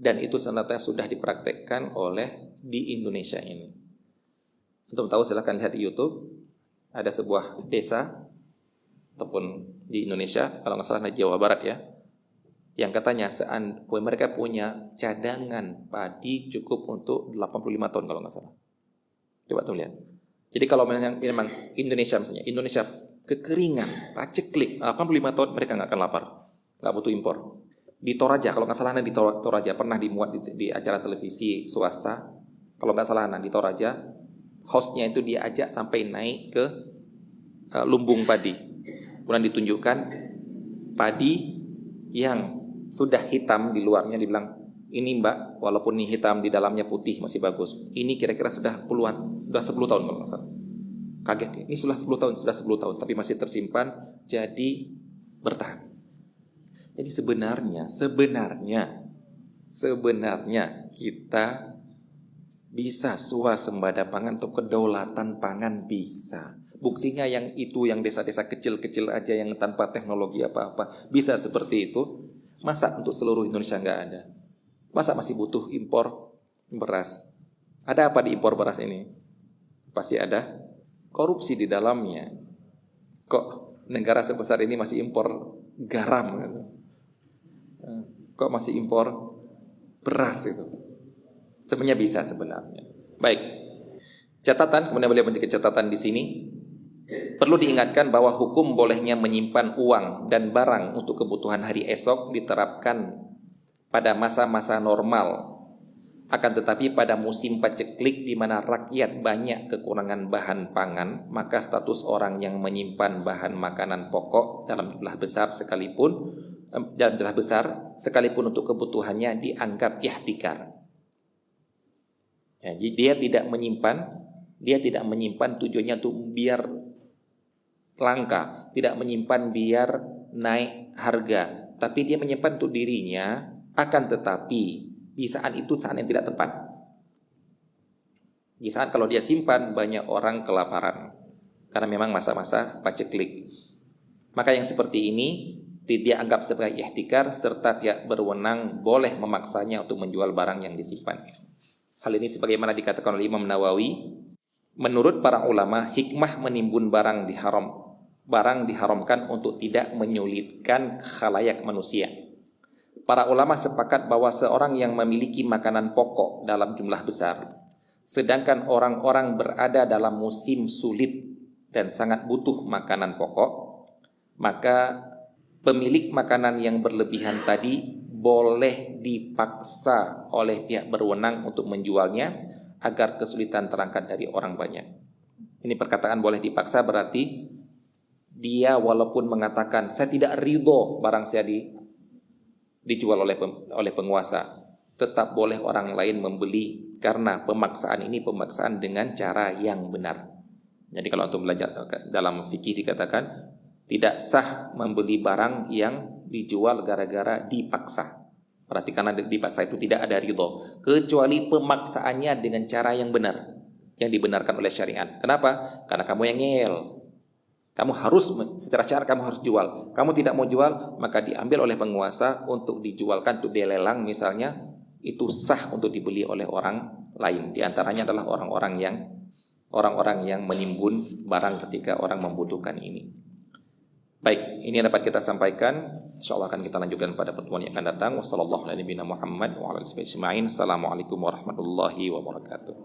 Dan itu ternyata sudah dipraktekkan oleh di Indonesia ini. Untuk tahu silahkan lihat di YouTube. Ada sebuah desa ataupun di Indonesia, kalau nggak salah di Jawa Barat ya, yang katanya mereka punya cadangan padi cukup untuk 85 tahun kalau nggak salah. Coba tuh lihat. Jadi kalau memang Indonesia misalnya, Indonesia kekeringan, paceklik, 85 tahun mereka nggak akan lapar, nggak butuh impor. Di Toraja, kalau nggak salah di Toraja pernah dimuat di acara televisi swasta, kalau nggak salah di Toraja, hostnya itu diajak sampai naik ke lumbung padi. Kemudian ditunjukkan padi yang sudah hitam di luarnya, dibilang, ini mbak, walaupun ini hitam di dalamnya putih masih bagus. Ini kira-kira sudah 10 tahun kalau nggak salah. Kaget, ini sudah 10 tahun, tapi masih tersimpan, jadi bertahan. Jadi sebenarnya kita bisa swasembada pangan atau kedaulatan pangan bisa. Buktinya yang desa-desa kecil-kecil aja yang tanpa teknologi apa-apa bisa seperti itu. Masa untuk seluruh Indonesia nggak ada? Masa masih butuh impor beras? Ada apa di impor beras ini? Pasti ada korupsi di dalamnya. Kok negara sebesar ini masih impor garam? Kok masih impor beras itu? Sebenarnya bisa sebenarnya. Baik. Catatan, kemudian beliau memberikan catatan di sini. Perlu diingatkan bahwa hukum bolehnya menyimpan uang dan barang untuk kebutuhan hari esok diterapkan pada masa-masa normal. Akan tetapi pada musim paceklik di mana rakyat banyak kekurangan bahan pangan, maka status orang yang menyimpan bahan makanan pokok dalam jumlah besar sekalipun untuk kebutuhannya dianggap ihtikar. Ya, dia tidak menyimpan tujuannya untuk biar langka, tidak menyimpan biar naik harga, tapi dia menyimpan untuk dirinya. Akan tetapi di saat itu saat yang tidak tepat. Di saat kalau dia simpan banyak orang kelaparan karena memang masa-masa paceklik. Maka yang seperti ini dia anggap sebagai ihtikar, serta pihak berwenang boleh memaksanya untuk menjual barang yang disimpan. Hal ini sebagaimana dikatakan oleh Imam Nawawi, menurut para ulama hikmah menimbun barang diharamkan untuk tidak menyulitkan khalayak manusia. Para ulama sepakat bahwa seorang yang memiliki makanan pokok dalam jumlah besar, sedangkan orang-orang berada dalam musim sulit dan sangat butuh makanan pokok, maka pemilik makanan yang berlebihan tadi boleh dipaksa oleh pihak berwenang untuk menjualnya agar kesulitan terangkat dari orang banyak. Ini perkataan boleh dipaksa berarti dia walaupun mengatakan saya tidak ridho barang saya dijual oleh penguasa, tetap boleh orang lain membeli karena pemaksaan ini pemaksaan dengan cara yang benar. Jadi kalau untuk belajar dalam fikih dikatakan tidak sah membeli barang yang dijual gara-gara dipaksa. Perhatikan, dipaksa itu tidak ada ridho, kecuali pemaksaannya dengan cara yang benar, yang dibenarkan oleh syariat. Kenapa? Karena kamu yang ngeyel. Kamu harus, secara syariat kamu harus jual. Kamu tidak mau jual, maka diambil oleh penguasa untuk dijualkan, untuk dilelang misalnya. Itu sah untuk dibeli oleh orang lain. Di antaranya adalah orang-orang yang menimbun barang ketika orang membutuhkan ini. Baik, ini yang dapat kita sampaikan. InsyaAllah akan kita lanjutkan pada pertemuan yang akan datang. Wassalamualaikum warahmatullahi wabarakatuh.